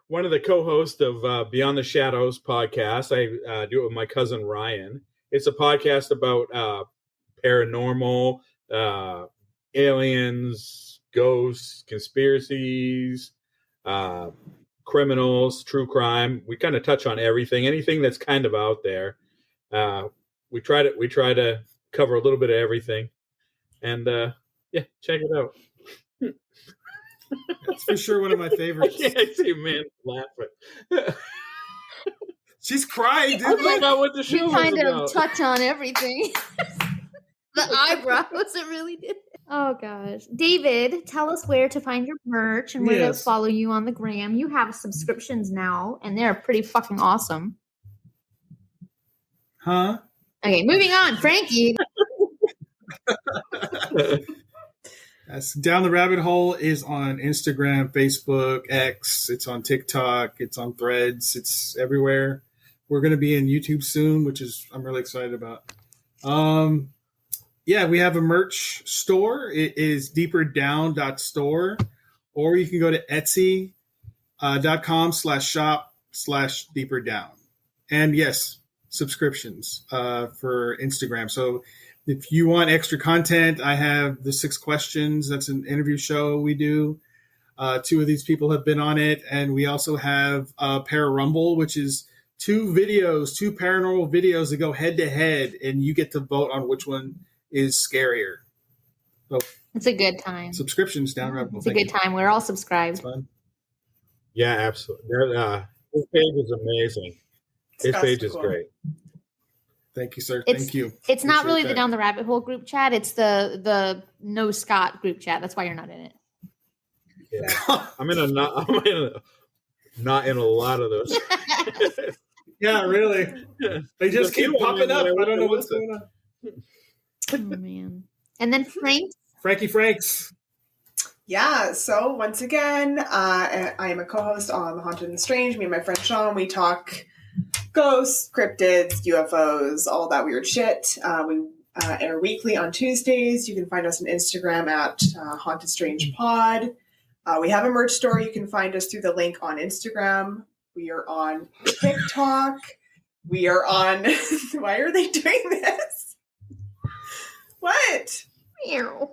one of the co-hosts of Beyond the Shadows podcast. I do it with my cousin Ryan. It's a podcast about paranormal, aliens, ghosts, conspiracies, criminals, true crime. We kind of touch on anything that's kind of out there. We try to cover a little bit of everything, and check it out. That's for sure one of my favorites. I can't see man laughing. She's crying, dude. I forgot what the show We kind was of about. touch on everything. The eyebrows, it really did. Oh gosh. David, tell us where to find your merch and where to Yes. follow you on the gram. You have subscriptions now, and they're pretty fucking awesome. Huh? Okay, moving on. Frankie. Yes, Down the Rabbit Hole is on Instagram, Facebook, X. It's on TikTok. It's on Threads. It's everywhere. We're going to be in YouTube soon, which is I'm really excited about. We have a merch store. It is deeperdown.store, or you can go to etsy.com/shop/deeperdown. And yes, subscriptions for Instagram. So if you want extra content, I have the 6 questions. That's an interview show we do. 2 of these people have been on it. And we also have Pararumble, which is 2 paranormal videos that go head to head, and you get to vote on which one is scarier. So It's a good time. subscriptions down Rabbit Hole. It's a good time. We're all subscribed. Fun. Yeah, absolutely. His page is amazing. His Scott's page so is cool. great. Thank you, sir. It's- Thank you. It's not Appreciate really the that. Down the Rabbit Hole group chat. It's the No Scott group chat. That's why you're not in it. Yeah. I'm in a not in a lot of those. Yeah, really. They just keep popping up. I don't know what's going on. Oh, man. And then Frank. Frankie Franks. Yeah, so once again, I am a co-host on The Haunted and Strange. Me and my friend Sean, we talk ghosts, cryptids, UFOs, all that weird shit. We air weekly on Tuesdays. You can find us on Instagram at Haunted Strange Pod. We have a merch store. You can find us through the link on Instagram. We are on TikTok. We are on... Why are they doing this? What? Meow.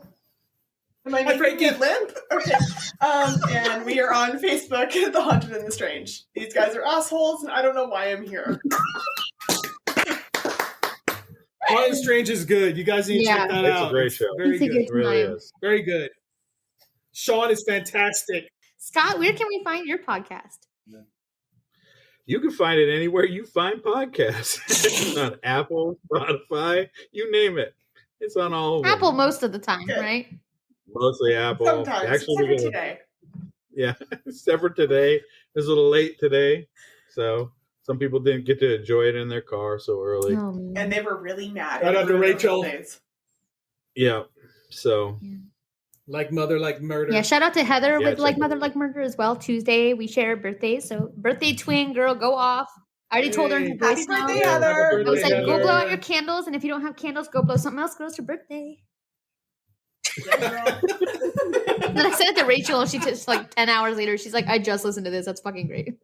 Am I Hi, making it Frankie. limp? Okay. And we are on Facebook, The Haunted and the Strange. These guys are assholes, and I don't know why I'm here. Haunted and Strange is good. You guys need to Yeah. check that It's out. a great show. Very It's a good. good It really time. is. Very good. Sean is fantastic. Scott, where can we find your podcast? You can find it anywhere you find podcasts. It's on Apple, Spotify, you name it. It's on all of them. Apple most of the time, Good. right? Mostly Apple. Sometimes. Actually, Except we're for gonna- today. Yeah, except for today. It was a little late today, so some people didn't get to enjoy it in their car so early. Oh, man. And they were really mad. Shout out to It ruined their Rachel. whole days. Yeah, so Like Mother, like Murder. Yeah, shout out to Heather Yeah, with Like check Mother it out. Like Murder as well. Tuesday, we share birthdays. So birthday twin girl, go off. I already told her in her Hey. Happy voice now. birthday, Yeah, Heather. happy I was like, birthday, go Heather. blow out your candles, and if you don't have candles, go blow something else. Girls, her birthday. Yeah, girl. And then I sent it to Rachel, and she just like 10 hours later, she's like, I just listened to this. That's fucking great.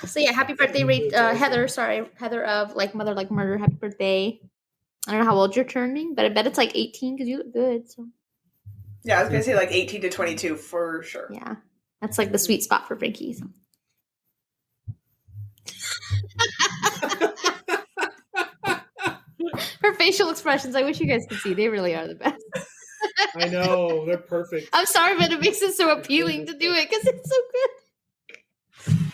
So yeah, happy birthday, Heather. Sorry, Heather of Like Mother Like Murder. Happy birthday. I don't know how old you're turning, but I bet it's like 18 because you look good. So Yeah, I was going to say like 18 to 22 for sure. yeah, that's like the sweet spot for Frankie. So. Her facial expressions, I wish you guys could see. They really are the best. I know. They're perfect. I'm sorry, but it makes it so appealing to do it because it's so good.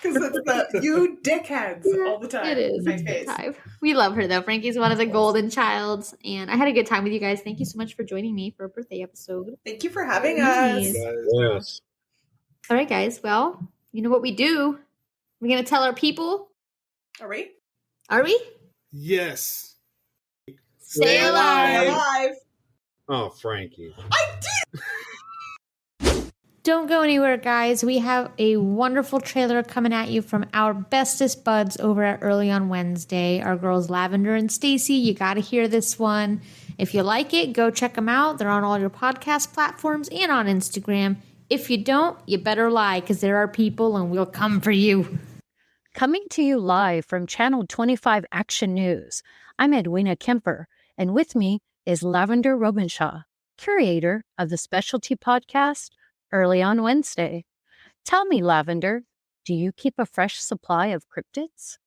Because it's the you dickheads all the time. It is. My It's a face. good time. We love her though. Frankie's one of the golden childs, and I had a good time with you guys. Thank you so much for joining me for a birthday episode. Thank you for having us. Yes. yes. All right, guys. Well, you know what we do. We're gonna tell our people. Are we? Are we? Yes. Stay Stay alive. Alive. Oh, Frankie. Don't go anywhere, guys. We have a wonderful trailer coming at you from our bestest buds over at Early on Wednesday. Our girls Lavender and Stacy. You got to hear this one. If you like it, go check them out. They're on all your podcast platforms and on Instagram. If you don't, you better lie, because there are people and we'll come for you. Coming to you live from Channel 25 Action News, I'm Edwina Kemper, and with me is Lavender Robenshaw, curator of the specialty podcast Early on Wednesday. Tell me, Lavender, do you keep a fresh supply of cryptids?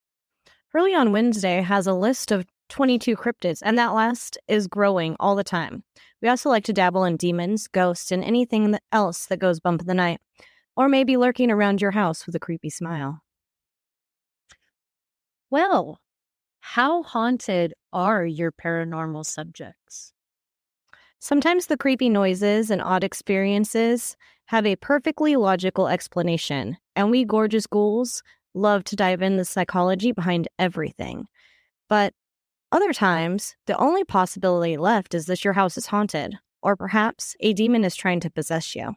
Early on Wednesday has a list of 22 cryptids, and that list is growing all the time. We also like to dabble in demons, ghosts, and anything else that goes bump in the night, or maybe lurking around your house with a creepy smile. Well, how haunted are your paranormal subjects? Sometimes the creepy noises and odd experiences have a perfectly logical explanation, and we gorgeous ghouls love to dive in the psychology behind everything. But other times, the only possibility left is that your house is haunted, or perhaps a demon is trying to possess you.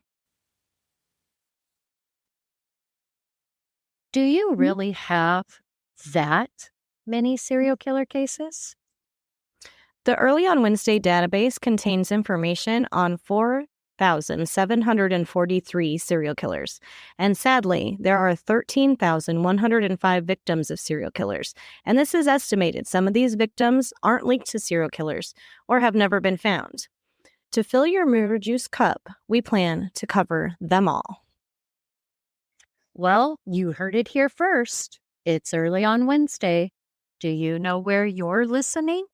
Do you really have that many serial killer cases? The Early on Wednesday database contains information on 4,743 serial killers, and sadly, there are 13,105 victims of serial killers, and this is estimated. Some of these victims aren't linked to serial killers or have never been found. To fill your murder juice cup, we plan to cover them all. Well, you heard it here first. It's Early on Wednesday. Do you know where you're listening?